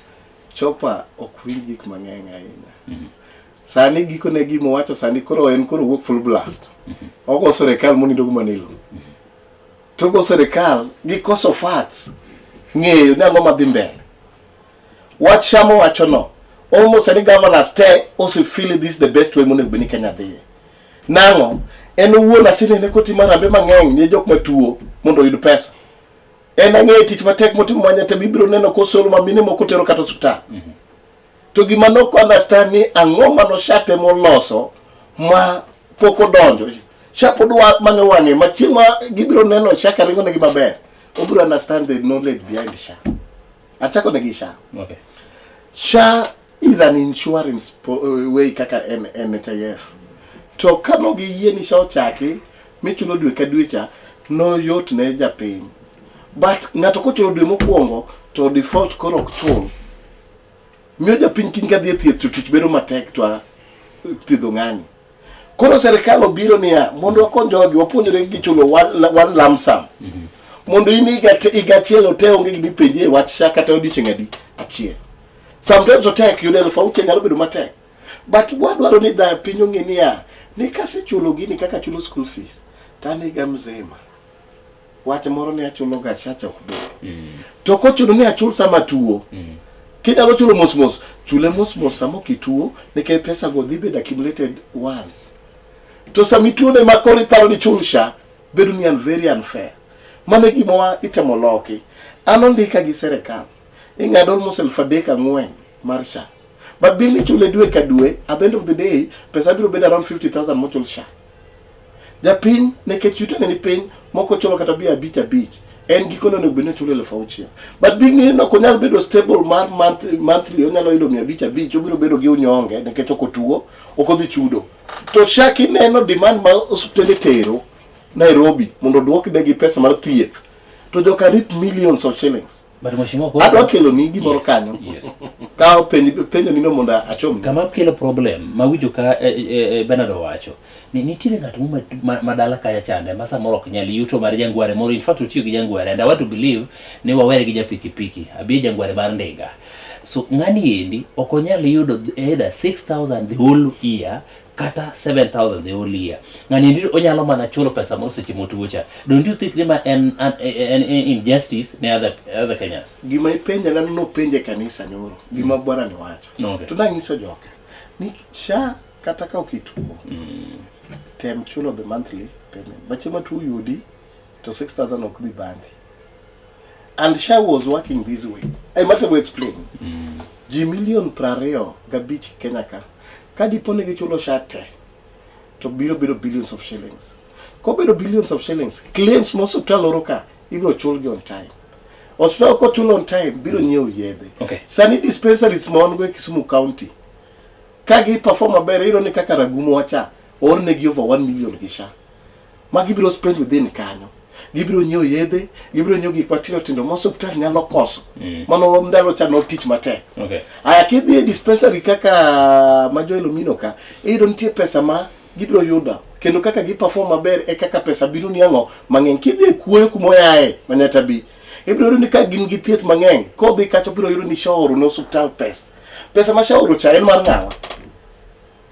chopa ok winj gik mang'eny ahinya. Sani giko ne gimo wacho sani koro en koro wuok full blast. Ogo serikal monindo gumanilo. Togo serikal gi koso facts ng'eyo ni ang'o madhi mbele. Wach Shamo wacho no, almost any governors te also feel this the best way monego beni Kenya dhiye. Nang'o en owuon asinene kotimo rambe mang'eny ni jok matuo mondo oyud pesa. En ang'eyo tich matek motimo Manyata bibiro neno kosolo mamine moko tero kata osiptal. To gima nok understand ni ang'o mano shate moloso ma poko donjo. Shapo dwa mane wang'e machima gibiro neno shaka ringo ne gimaber. Obiro understand the knowledge behind SHA. Achako negi SHA.
okay.
SHA is an insurance way kaka NHIF. To kano gi yie ni SHA ochaki michulo dwe ka dwecha no yot ne japiny. But ng'ato kochulo dwe mokwongo to default koro ok chul. Miyo japiny kin ka dhi thieth to tich bedo matek to thiedho ng'ani. Koro serikal obiro niya mondo wakony jogi wapuonjore gi chulo one lump sum. Mondo in igachielo te onge gimi penje wach SHA kata odiochieng' adi achiel. Sometimes otek yudo 1000 nyalo bedo matek. But wadwaro ni da piny ong'e niya ni kasechulo gini kaka chulo school fees taniga mzima. Wach moro ni achulo ga SHA ok bed. To kochulo ni achul sama tuo. Kinyalo chulo mos chule mos samo kituo nikech pesa go dhi bedo accumulated once. To sami tuo ne makori paro ni chul SHA bedo ni very unfair. Mane gimowa itemo loki. Ano ndika gi serikal. Ing'ado almost 3,400 mar SHA. But being chule dwe ka dwe, at the end of the day, pesa biro bedo around 50,000 mochul SHA. Japiny nekech yuto ni piny moko chulo kata bia abich. En gikono ne bene chulo 6,000. But being ni no konyal bedo stable mar monthly onyalo yudo 500 obiro bedo gi unyonge nekech okotuo, okodhi chudo. To SHA kineno demand ma osuptende tero Nairobi mondo duok negi pesa mar thieth to joka rip millions of shillings.
But mheshimiwa
adwa kelo ni gimoro kanyo.
Yes.
Ka penjo nino mondo achom.
Kama kelo problem mawinjo ka Bernard wacho ni nitiere ng'at madala kaya chande ma samoro ok nyal yuto mar jangware moro. In fact otiyo gi jangware and I want to believe ni wawere gi japikipiki abi jangware mar ndiga. So ng'ani endi ok onyal yudo either 6,000 the whole year kata 7,000 the whole year. Ng'ani endi onyalo mana chulo pesa mo seche motuocha. Don't you think lima an injustice ne other Kenyans?
Gima ipenja nanu no penje kanisa nyoro. Gima bwana ni wacho.
Okay.
Tunanyiso joka. Ni SHA kata ka okituo. Tem chulo the monthly payment. Bachema tu yudi to 6,000 okudhi bandi. And SHA was working this way. I might have explained. G million prario gabich Kenya ka. Kadi pone gi chulo SHA te. To biro billions of shillings. Ko biro billions of shillings. Claims mo hospital oroka. Ibiro chul gi on time. Hospital ko chulo on time. Biro nyiew yedhe.
Okay.
Sani dispensaries mo ongo Kisumu County. Kagi perform maber iro ni kaka Ragumo wacha. Or ne gi over 1 million gi SHA. Magi biro spend within kanyo. Gibiro nyiew yedhe, gibiro nyiew gik matino tindo mo hospital nyalo koso. Mano ndalo cha no teach matek.
Okay.
Aya kidhi dispensary kaka Majoelo Mino ka, iro nitie pesa ma gibiro yuda. Kendo kaka gi perform maber e kaka pesa biro ni ang'o mang'eny kidhi kuoyo kumoyae Manyata bi. Ibiro yudo ni ka gin gi thieth mang'eny, kodhi kacho biro yudo ni SHA oro no hospital pesa. Pesa ma SHA oro cha en mar ng'awa.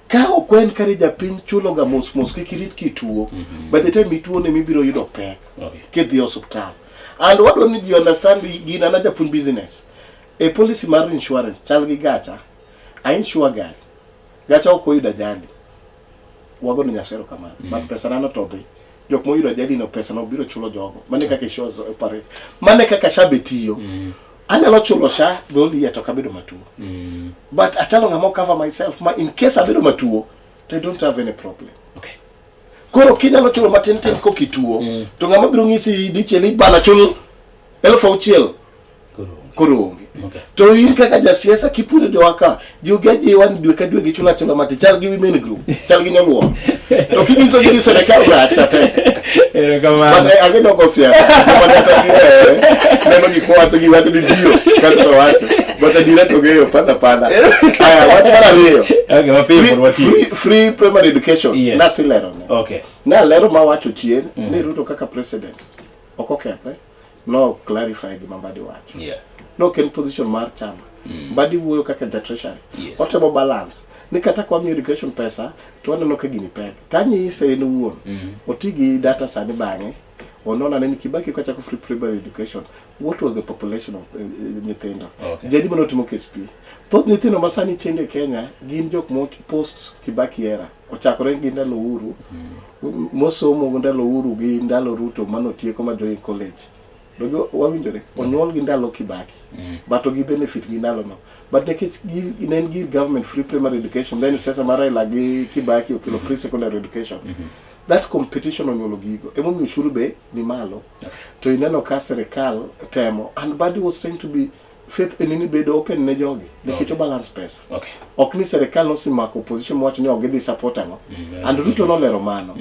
Ka okwen kare japiny chulo ga mos kikirit kituo. By the time ituo ne mibiro yudo pek.
Okay.
Kidhi hospital. And what do you understand gina na japun business? A policy mar insurance chal gi gacha. A insure gari. Gacha ok oyudo ajali. Wago ni nyasero kamano. But pesa nano to dhi. Jok mo yudo ajali no pesa no biro chulo jogo. Mane kaka shows pare. Mane kaka SHA betiyo. Anyalo chulo SHA dholi ya to kabedo matuo. But atalo ngamo cover myself ma in case abedo matuo, I don't have any problem.
Okay.
Koro kinyalo chulo matin ko kituo, to ngamo biro ngisi diche ni bana chulo 6,000. Koro onge.
Okay.
To in kaka jasiasa kipuonjo jowaka jogeji wan dwe ka dwe gi chula chula mati chal gi women group chal gi nyoluo to kinyiso gi serikal rach sate
Kamano.
ageno go siasa manyata neno gi kwato gi wacho ni dio kata to wacho bata direto geyo pada aya wat para riyo
Okay, mapimo
free primary education
Yes.
na silero ne
Okay.
na lero ma wacho chien ni Ruto kaka president oko kethe no clarify gi Mbadi wacho
Yeah.
no ken position mar chama Mbadi wuoyo kaka ja treasury
Yes.
otemo balance ni kata kwa mi education pesa to waneno ka gini pek tanyise en wuon otigi data sani bange onona ni Kibaki kwa chako free primary education what was the population of nyithindo
Okay.
jadi mano timo KSP thoth nyithindo masani chende Kenya gin jok mo post Kibaki era ochakore gi ndalo Uhuru mosomo ndalo Uhuru gi ndalo Ruto mano tieko ma join college dogo wawinjore onyuol gi ndalo Kibaki but gi benefit gi ndalo no but nekech nen gi government free primary education then sasa mara ila gi Kibaki okelo free secondary education that competition onyuolo gigo emo mi ushuru be ni malo to ineno ka serikal temo and Mbadi was trying to be faith enini bedo open ne jogi nekech balance pesa
Okay.
ok ni serikal nosimako position wacho ni ogidhi support ango and Ruto nolero mano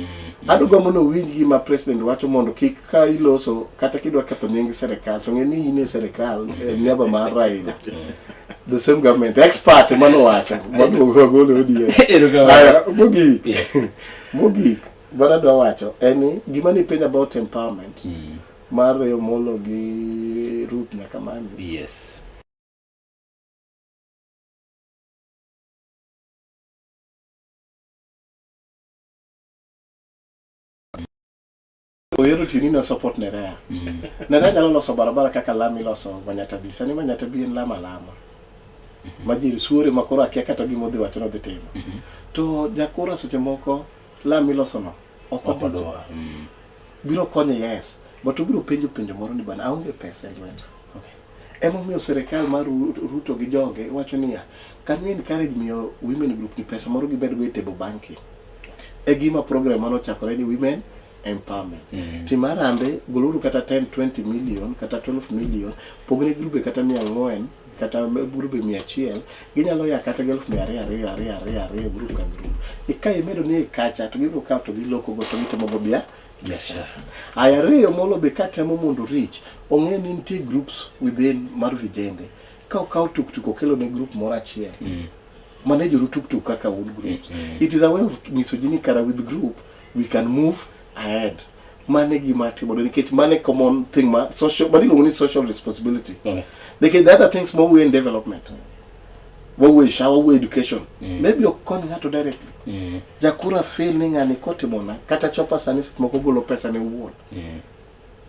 adugo mono winj gi ma president wacho mondo kik ka iloso kata kidwa ketho nying serikal to ngeni ine serikal never mar Raila the same government expert mano wacho mondo golo odie mogi bana do wacho eni gima ni penja about empowerment mar molo gi Ruth nyaka mani
Yes.
oyero tini na support Nerea. Nerea nyalo loso barabara kaka lami loso Manyatabi. Sani Manyatabi en lama. Majiri suore makoro akia kata gimodhi wacho no dhi timo. To jakora seche moko lami loso no.
Okodoa.
Biro konye yes. But obiro penjo moro ni bana aonge pesa e lweto. Emo miyo serikal mar Ruto gi joge wacho niya can we encourage miyo women group ni pesa moro gibed go e table banking. E gima program mano chakore ni women empowerment. Timarambe goluru kata 10-20 million kata 12 million pogne grube kata 400 kata grube 100 ginyalo ya kata 200 grup ka grup. Ikae medo ni kacha to gibiro kaw to giloko go to gitemo go biashara. Ayareyo molo be katemo mondo reach onge ni nitie groups within mar vijende. Kaw tuk okelo ne group moro achiel. Manage tuk kaka wood groups. It is a way of misogyny kara with group we can move ahead. Mane gima timo nikech mane common thing ma social but you need social responsibility. Because the other things more way in development. What way shower way education. Maybe you're calling her to directly. Jakura failing andikotimona kata chopa sanis mokogolo pesa ne wuon.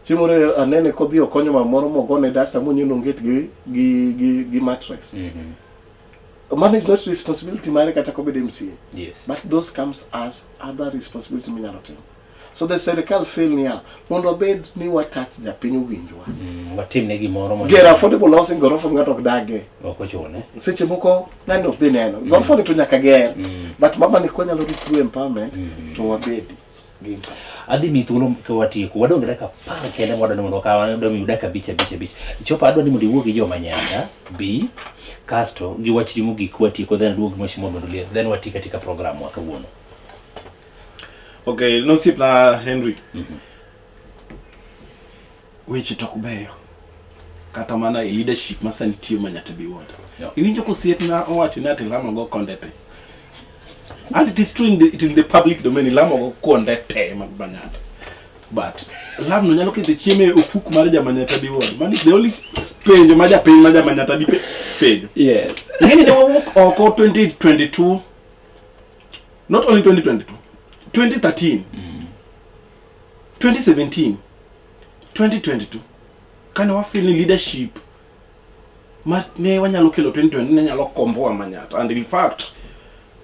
Chimore anene kodhi okonyo mamoro mogone dasta mo nyuno nget gi mattress. Money is not responsibility mare kata kobede MCA.
Yes.
But those comes as other responsibility minyarotem. So the serikal fail niya mondo bed ni watach japinyo winjwa.
Watim ne gimoro mondo.
Get affordable housing gorofa ngato ok dage.
Ok ochune.
Seche moko ngani ok dhi neno. Gorofa ni to nyaka ger. But mama ni konya lo through empowerment to wabedi.
Adhi mi thuolo ka watieko wadong daka 10 kende wadano mondo ka wadong mi daka bicha. Chopa adwa ni mondo iwuog gi joma nyanda B kasto gi wach timo gik watieko then duog mashimo mondo lie then wati katika program wa kawuono.
Okay, no sip na Henry. Weche tok beyo. Kata mana e leadership masani tiyo Manyatabi ward. Iwinjo ko siet na owacho ni ati lamo go kondete. And it is true it is in the public domain lamo go kondete Manyata. But lam no nyalo kete chieme ofuku mar Manyatabi ward. Man is the only penjo maja Manyatabi penjo.
Yes.
Ngeni ne oko 2022. Not only 2022. 2013, 2017, 2022. Kana wa feeling leadership. Ne wanyalo kelo 2020 ne nyalo komboa Manyata. And in fact,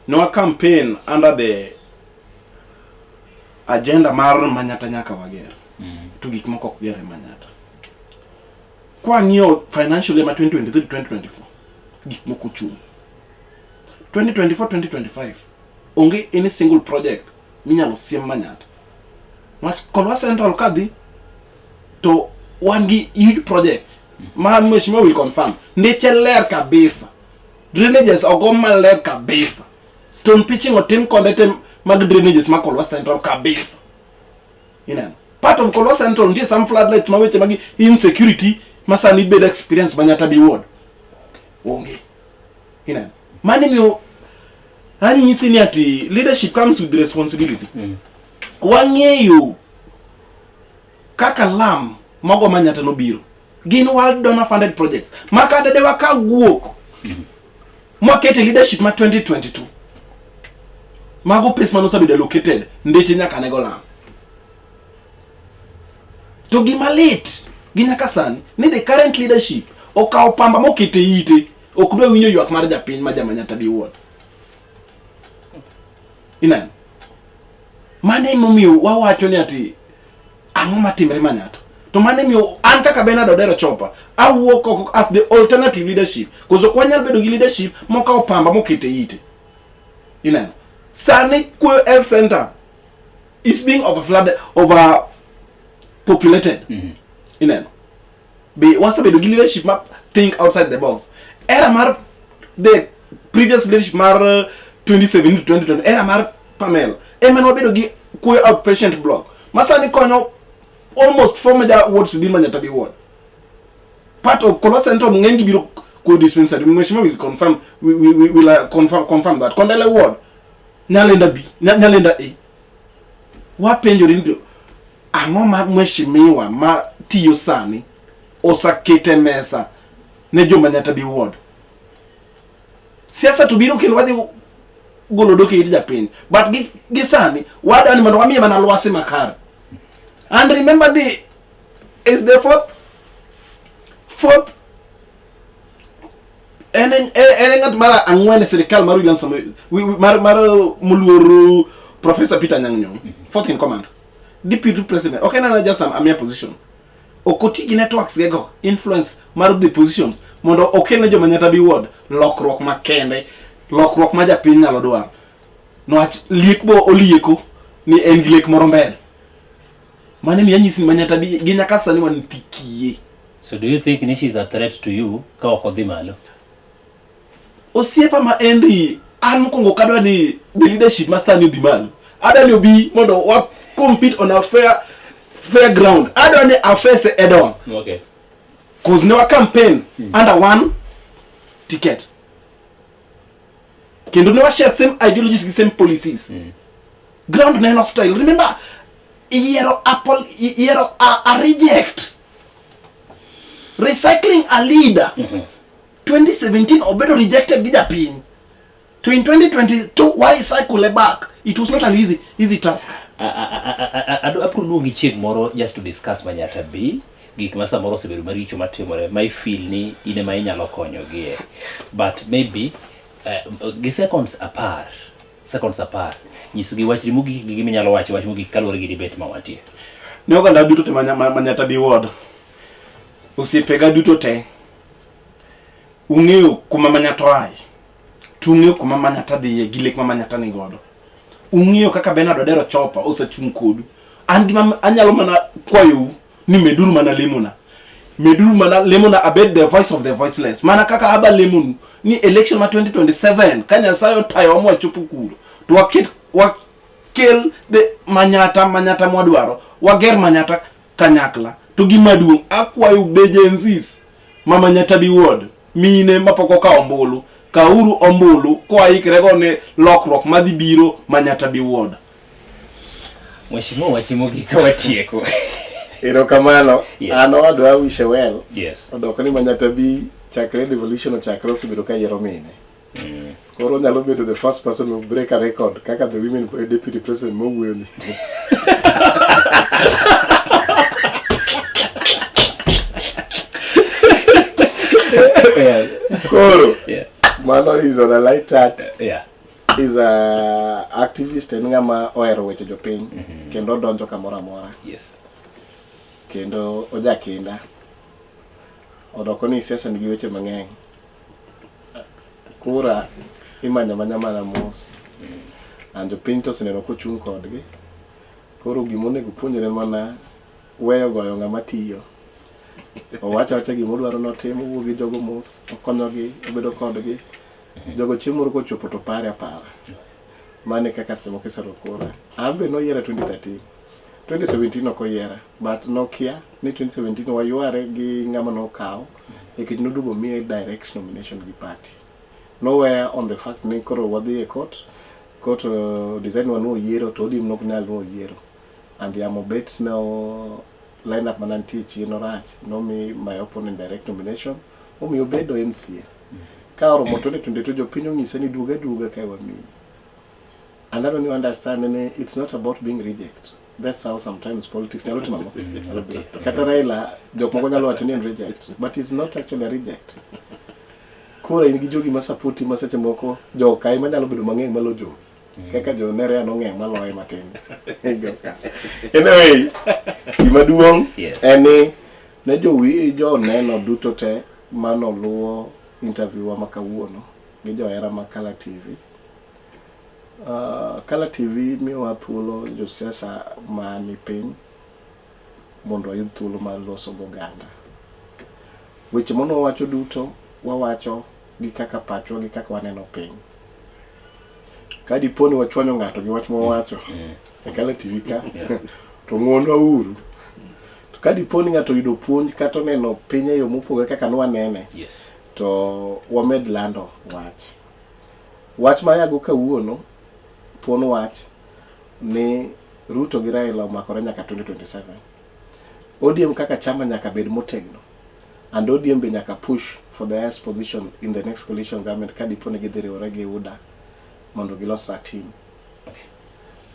no campaign under the agenda mar Manyata nyaka wager. To gik moko ok ger Manyata. Kwa ng'iyo financially ma 2023 2024 gik moko chung. 2024 2025 onge any single project minyalo siem Manyata. Kolwa Central kadhi to one gi huge projects Ma mheshimiwa will confirm. Ndiche ler kabisa. Drainages ogo maler kabisa. Stone pitching otim konde mag drainages ma Kolwa Central kabisa. Ineno. Part of Kolwa Central ntie some floodlights ma weche magi insecurity masani bed experience Manyata ward. Onge. Ineno. Mani miyo anyisi ni ati leadership comes with responsibility. Wang'eyo kaka lam mogo Manyata no biro. Gin world donor funded projects. Maka dede waka guok. Mwakete leadership ma 2022. Mago place manosa be located. Ndeche nyaka nego lam. To gima late. Ginyaka sani. Ni the current leadership. Oka opamba mokete ite. Okudwe winyo yuak mar japiny ma Manyata ward. Inan. Mane momiyo wawacho ni ati ang'o matimre Manyata. To mane miyo an kaka Bernard Odero Chopa awuok as the alternative leadership. Koso kwanyal bedo gi leadership moka opamba mokete ite. Inan. Sani Kwe Health Center is being overpopulated. Inan. Be wasa bedo gi leadership ma think outside the box. Era mar the previous leadership mar 2017 to 2020 era mar Pamela. Emen wabedo gi Kwe outpatient block. Masani konyo almost 4 major wards within Manyata ward. Part of Kolwa Central ngengi biro Kwe dispensary. Mheshimiwa will confirm. We will confirm that. Kondele ward. Nyalenda B. Nyalenda A. Wapenjo rindu. Ang'o ma mheshimiwa ma tiyo sani osakete mesa ne jo Manyata ward. Siasa tubiro kendo wadhi golo doke iri japiny. But gisani wadani mando wamiye mana lwasi makare. And remember is the fourth ngat mara ang'wen sirikal mar William Samoei mar muluoru Professor Peter Nyang'nyong, fourth in command, deputy president. Okay, na just a mere position. Okoti gi networks gego influence mar the positions mondo okelne jo Manyata ward lokruok makende, lokruok ma japiny nyalo dwaro. No liek bo olieko ni en liek moro mbele. Mane mi anyisi Manyata gi nyaka sani wan tikie.
So do you think Nishi is a threat to you ka okodhi malo?
Osiepa ma Henry an mokongo kadwa ni the leadership ma sani odhi malo. Adani obi mondo wa compete on a fair ground. Adani affairs head on.
Okay.
Cause no campaign under one ticket. Kendo no share same ideologies, same policies. Ground nano style. Remember, a reject. Recycling a leader. 2017 Obedo rejected Gidapin. To in 2022, why cycle back? It was not an easy task.
Apro chieg moro just to discuss Manyata B. Gik masa moro sebedo maricho matimore. My feel ni ine ma inyalo konyo gie. But maybe seconds apart. Nyisugi wach mugi gigi minyalo wach mugi kalore gi debate ma watie.
Ne oganda duto te Manyata ward. Usiepega duto te. Ung'eyo kuma Manyata ai. Tung'eyo kuma Manyata dhiye gi lek ma Manyata ni godo. Ung'eyo kaka Bernard Odero Chopa osechung' kodu. An gima anyalo mana kwayo ni meduru mana lemona. Meduru mana lemona abet the voice of the voiceless. Mana kaka aba lemonu ni election ma 2027 kanya sayo tayo mwa chupu kuro. To wakel the Manyata mwadwaro. Wager Manyata kanyakla. To gimaduong akwayo bejensis ma Manyata ward. Mine mapoko ka ombulu. Kauru ombulu kwa ikrego ne lokruok madhi biro Manyata ward.
Mheshimiwa wachimogi ka watieko.
Erokamano. Ano adwa wishe well.
Yes.
Odoko ni Manyata chakre revolution chakre osebedo ka yiero mine. Koro nyalo bedo the first person to break a record kaka the women deputy president mowuoyo ni. Koro.
Yeah.
Mano is on a light touch.
Yeah.
Is a activist en ngama ohero weche jopiny kendo donjo kamoro amora.
Yes.
Kendo ojakinda. Odoko ni siasa nigi weche mang'eny. Kura imanya mana mos. Anjo piny to sineno kochung' kodgi. Koro gimonego puonjore mana weyo goyo ng'ama tiyo. owacho acha gima odwaro notimo, owuok gi jogo mos, okonyogi, obedo kodgi. Jogo chiemo ko chopo to pare apara. Mane kaka sitemo kisaro kora. Ambe no yiera 2013. 2017 ok oyiera, but Nokia ni 2017 wayuare gi ng'ama nokawo ekit nodugo miye direct nomination gi party. Nowhere on the fact ni koro wadhi e court design wa no yiero to odim nok nyal no yiero. And yamo bet no lineup manantie chien orach, no mi my opponent direct nomination, omi obedo MCA. Ka oromo 2022 jopiny onyise ni duga ka wami. And I don't understand, and it's not about being reject. That's how sometimes politics nyalo timo. Kata Raila jok moko nyalo wacho ni reject, but it's not actually a reject. Kora in gi jogi ma support ma seche moko jo kai ma nyalo bedo mang'eny malo jo. Kaka jo nere no ng'eny maloye matin. Anyway, gimaduong' en ne jo neno duto te mano luwo interview wa makawuono gi jo era ma Kala TV. Kala TV miwa thuolo jo siasa ma ni piny mondo ayud thuolo mar loso goganda. Weche mono wacho duto wawacho gi kaka pacho gi kaka waneno piny. Ka diponi wachwanyo ng'ato gi wach mowacho e Kala TV ka to ng'ono uru. To ka diponi ng'ato yudo puonj kata neno piny e yo mopogore kaka nwanene, to wamed lando wach ma yago kawuono. Thuon wach ni Ruto gi Raila omakore nyaka 2027. ODM kaka chama nyaka bed motegno, and ODM be nyaka push for the highest position in the next coalition government ka diponi gidhiriwore gi UDA mondo gilos a team.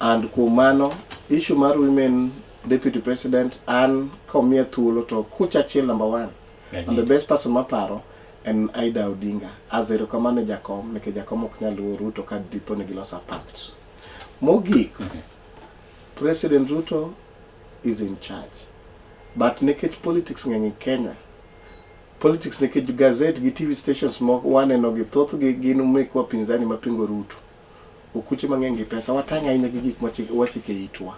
And kuom mano issue mar women deputy president an komie thuolo to kucha chiel number 1 and the best person maparo en Aida Odinga as a recommended Jakom neke Jakom ok nyal luwo Ruto ka diponi gilos a pact. Mogik, President Ruto is in charge. But nekech politics ng'eny Kenya. Politics nekech gazette gi TV stations moko waneno gi thoth gi gin mekwa pinzani mapingo Ruto. Okuche mang'eny gi pesa watanya ahinya gi gik wachike itwa.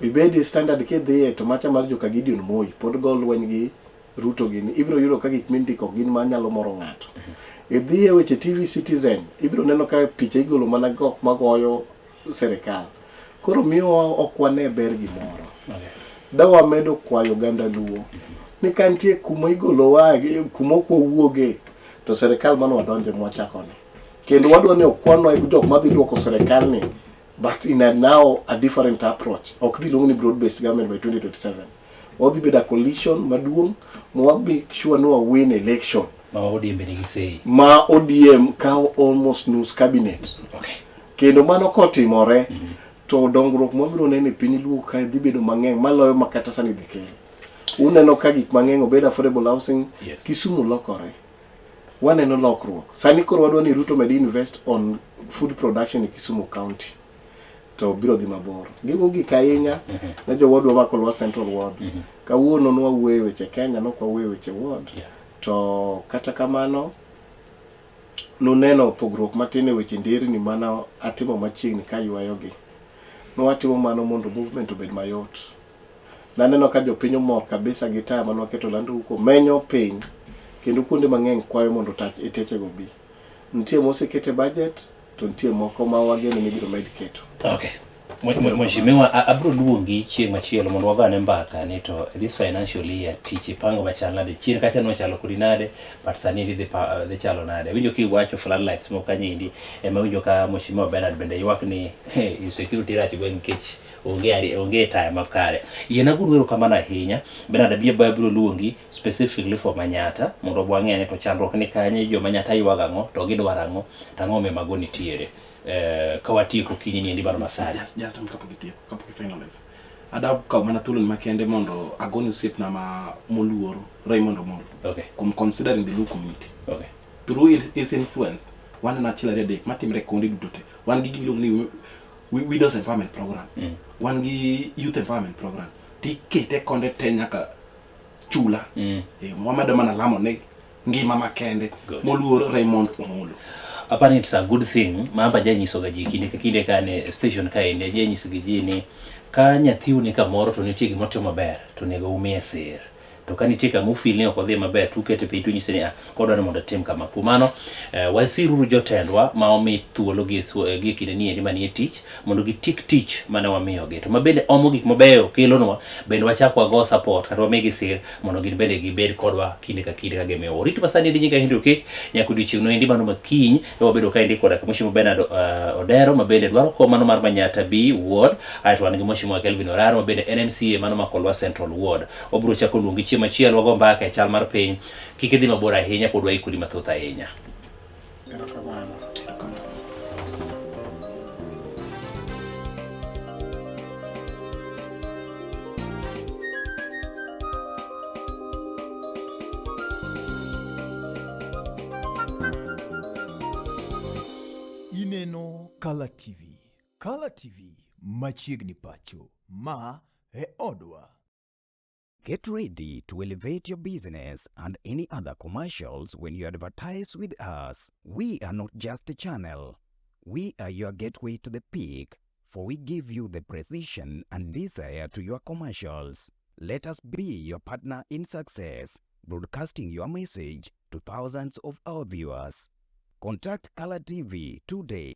Ibedi standard ke dhiye to macha mar joka Gideon Moi pod gol lweny gi Ruto gini. Ibiro yudo ka gik mindiko gin manyalo moro ng'ato. Idhiye weche TV Citizen ibiro neno ka picha igolo mana gok magoyo serikal. Koro miyo ok wane ber gimoro. Dawa medo kwayo ganda luo. Ni kantie kuma igolo wagi kuma wuoge to serikal mano wadonje mwachakone. Kendo wadwa ni okwanwa jok madhi duoko serikal ni, but in a now a different approach. Ok dilungu ni broad based government by 2027. Wadhi beda coalition maduong' mwabi sure no win election. Ma ODM kao almost news cabinet. Kendo mano kotimore to dongruok mobiro nene piny luo ka dhi bedo mang'eny maloyo makata sani dhi kelo. Uneno ka gik mang'eny obed affordable housing, Kisumu lokore. Waneno lokruok. Sani koro wadwa ni Ruto med invest on food production e Kisumu County. To biro dhi mabor. Gigo gik ahinya ne jo wadwa mako Lwa Central Ward. Kawuono nwa wuoye weche Kenya no kwa wuoye weche ward. To kata kamano nuneno pogruok matine weche ndirni mana atimo machiegni ka ywayogi. No atimo mano mondo movement obed mayot. Naneno ka jopiny omor kabisa gi taya mano keto lando huko menyo piny kendo kuonde mang'eny kwayo mondo tach etechego bi. Nitie mosekete budget to nitie moko ma wageno ni biro med keto.
Okay. Mheshimiwa abro luongi chieng' machielo mondo wagane mbaka ni to this financial year tich ipango machal nade chien kacha no chalo kodi nade but sani dhi chalo nade. Winjo kiwacho floodlights mo kanyindi ema winjo ka Mheshimiwa Bernard bende ywak ni security rach go nikech onge taya makare. Yena guru kamana ahinya Bernard biro luongi specifically for Manyata mondo bwang'e ni to chandruok ni kanye jo Manyata ywaga ngo to gidwaro ang'o tang'o me magoni tiere. Kawatieko kinyi ni ndi baro masari.
Just kapok finalize. Adab ka mana tulun makende mondo agoni usip na moluoro Raymond Omolo.
Okay.
Considering the Luo community.
Okay.
Through his influence, one na chila de matim rekondi dudote. One gi gilong ni widows empowerment program. One gi youth empowerment program. Tikete konde tenya ka chula. Muhammad mana lamo ne ngima makende moluoro Raymond Omolo.
Apparently it's a good thing. Mamba janyiso ga ji kinde kane station ka ende janyiso ga ji ni ka nyathiu ni kamoro to nitie gima timo maber to nego umie sir. to ka nitie kama ufil ni ok odhi maber tukete piny tunyise ni kodwa ni mondo tim kama. Kuom mano wasiruru jotendwa ma omi thuolo gi kinde ni endi manie tich mondo gitik tich mane wamiyogi, to mabende omo gik mabeyo kelonwa bende wachak wago support kata wamigi sir mondo gin bende gibed kodwa kinde ka kinde ka gimiyo. Orito masani endi nyinga Henry Okech, nyaka odiochieng' no endi mano makiny wabedo ka endi koda Mheshimiwa Bernard Odero mabende dwaro ko mano mar Manyatta B ward, aeto wan gi Mheshimiwa Kelvin Oraro mabende NMCA mano ma Kolwa Central ward. Obiro chako luongi chieng' machielo wago mbaka e chal mar piny, kik idhi mabor ahinya pod waikori mathoth ahinya.
Ineno Color TV. Color TV machiegni pacho, ma e odwa.
Get ready to elevate your business and any other commercials when you advertise with us. We are not just a channel. We are your gateway to the peak, for we give you the precision and desire to your commercials. Let us be your partner in success, broadcasting your message to thousands of our viewers. Contact Color TV today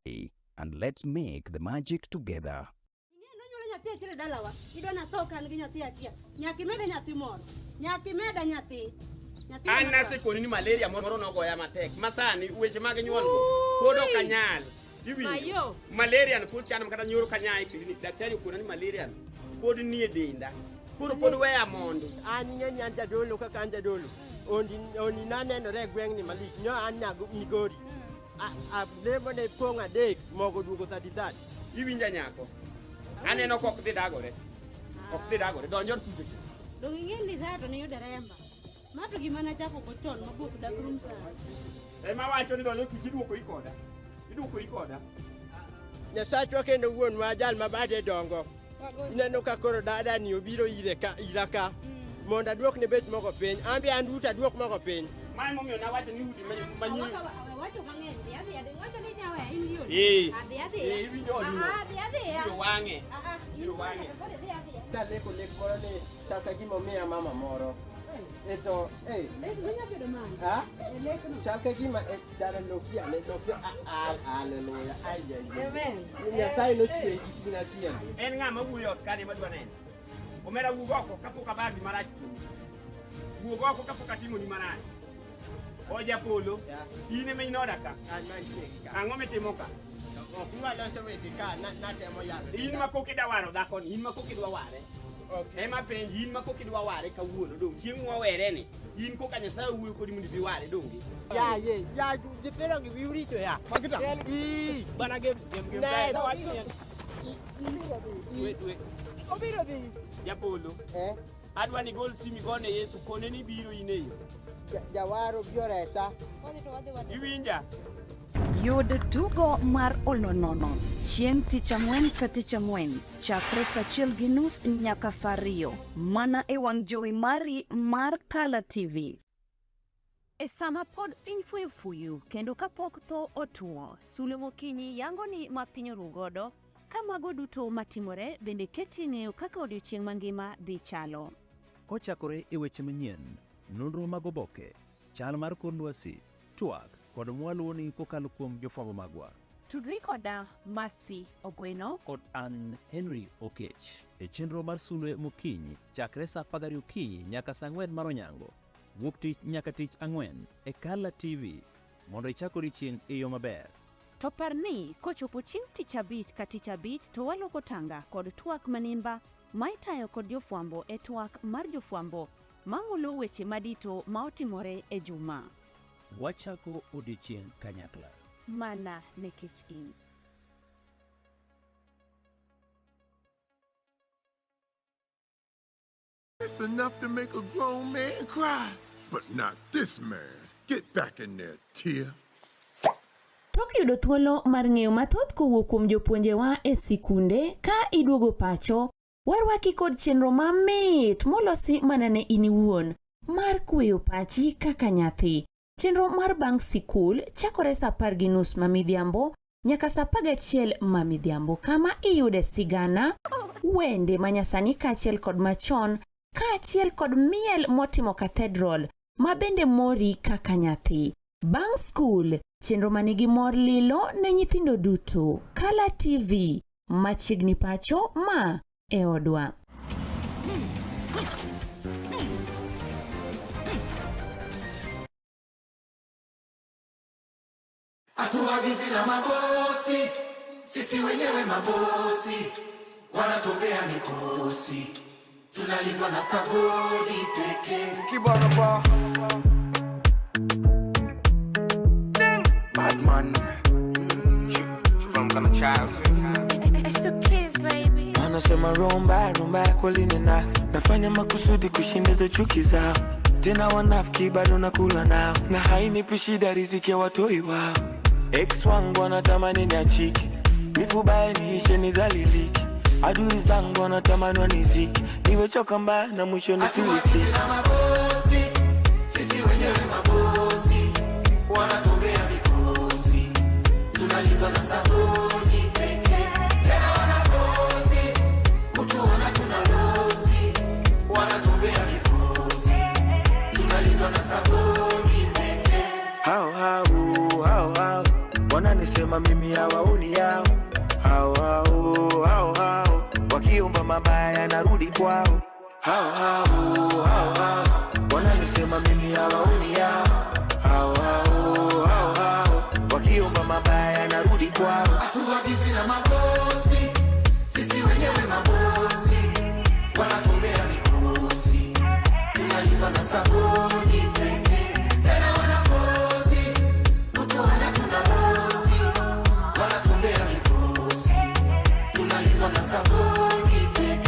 and let's make the magic together.
Anna sekoni ni malaria moro no goya matek masani weche mag nyuol go podo kanyal iwi malaria no puchan makata nyoro kanyai clinic daktari ko ni malaria pod ni e denda pod weya mondo
an ng'eny an jadolo kaka an jadolo oni nanenore gweng' ni malich nyo an nyago Migori a lemo ne pong adek mogo duogo 33
iwinja nyako aneno kok dhi dagore donjo tuche
do ng'endi zato ne yudo remba mato gima na chako ko chon mabuk dagrum sa
ema wacho ni donjo tuche iduoko ikoda
Nyasachwa kendo wuon wa jal mabade dongo ineno ka koro dada ni obiro ira ka mondo aduok ne bet mogo piny ambi anduta duok mogo piny
mai momiyo na wacho ni udi manyi
wacho mang'eny ade wacho ni nyawe indio
ade iwinjo wange
taleko lekoro ni chaka gimo miya mama moro eto chaka gima dara nokia haleluya Nyasaye nochwe gitina chien
en ng'ama wuoyo kane madwa neno omera wuogoko kapok abagi marach wuogoko kapok atimo ni marach oja polo ine me inoda ka ang'o mitimo ka
Loso weche ka natemo yalo
in makok idwa waro dhako ni in makok idwa ware ema penji in makok idwa ware kawuono dong chieng' mwawere ni in koka Nyasaye wuoyo kodi mondo bi ware dongi
ya jipero gi wiurito ya
bana gem
obiro dhi
japolo adwa ni gol simi gone Yesu kone ni biro ineyo
jawaro bioresa
iwinja
Yud tugo mar Olonono chieng' tich ang'wen ka tich ang'wen chakre saa 1:30 nyaka saa 2 mana e wang' jowi mari mar Color TV.
E sama pod infuyu kendo kapok tho otuo, Sule Mokinyi yango ni ma piny orugodo ka mago duto matimore bende keti ng'eyo kaka odiochieng' mangima dhi chalo.
Kochakore e weche manyien, nonro mag oboke, chal mar kor lwasi, twak kod mwaluoni kokalo kuom jofwambo magwa.
Tudri koda Mercy Ogweno
kod an Henry Okech e chenro mar Sule Mokinyi chakre saa 10 okinyi nyaka saa 4 mar onyango, wuok tich nyaka tich ang'wen e Color TV mondo ichak odiochieng' e yo maber.
To par ni kochopo chieng' tich abich ka tich abich to waloko tanga kod twak manimba ma itayo kod jofwambo e twak mar jofwambo mang'ulo weche madito ma otimore e juma.
Wachako odiochieng' kanyakla
mana nekech in.
It's enough to make a grown man cry, but not this man. Get back in there, Tia.
Tok yudo thuolo mar ng'eyo mathoth kowuok kuom jopuonjewa e sikunde ka iduogo pacho, warwaki kod chenro mamit molosi mana ne in iwuon mar kweyo pachi kaka nyathi. Chenro mar bang' sikul chakore saa 10:30 mamidhiambo nyaka saa 11 mamidhiambo, kama iyude sigana, wende manyasani kaachiel kod machon kaachiel kod miel motimo Cathedral ma bende mori kaka nyathi. Bang' skul, chenro manigi mor lilo ne nyithindo duto. Kala TV, machiegni pacho ma e odwa.
Hatuagizi na mabosi, sisi wenyewe mabosi, wanatumbea mikosi, tunalindwa na Sagodi pekee.
Kibana ba Batman Chupamka na Charles
It's the kids, baby.
Wanasema rumba, rumba kweli nina nafanya makusudi kushinda chuki zao. Tena wanafiki bado nakula nao, na hainipi shida riziki ya watoi wao. Ex wangu wanatamani niachike, nifubaye niishe nidhalilike. Adui zangu wanatamani wanizike, niwechoka mbaya na mwisho nifilisi. Sisi wenyewe mabosi, wanatumbea mikosi, tunalindwa na Sagodi pekee. Tena wanafosi, kutuona tunalosi, wanatumbea mikosi, tunalindwa na Sagodi pekee. Hao wananisema mimi hawaoni yao. Hao wakiomba mabaya narudi kwao. Hao wananisema mimi hawaoni yao. Hao wakiomba mabaya narudi kwao. Hatuagizi na mabosi, sisi wenyewe mabosi, wanatumbea mikosi, tunalindwa na Sagodi pekee. Tena wanafosi, kutuona tunalosi, wanatumbea mikosi, tunalindwa na Sagodi pekee.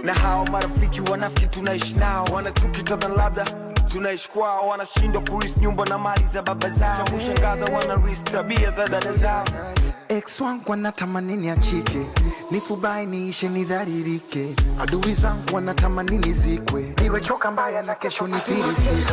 Na hao marafiki wanafiki tunaishi nao, wanachuki kadha labda tunaishi kwao, wanashindwa kurisi nyumba na mali za baba zao. Cha kushangaza wanarisi tabia za dada zao.
Ex wangu wanatamani niachike, nifubai niishe nidhalilike. Adui zangu wanatamani nizikwe, niwechoka mbaya na kesho nifilisi.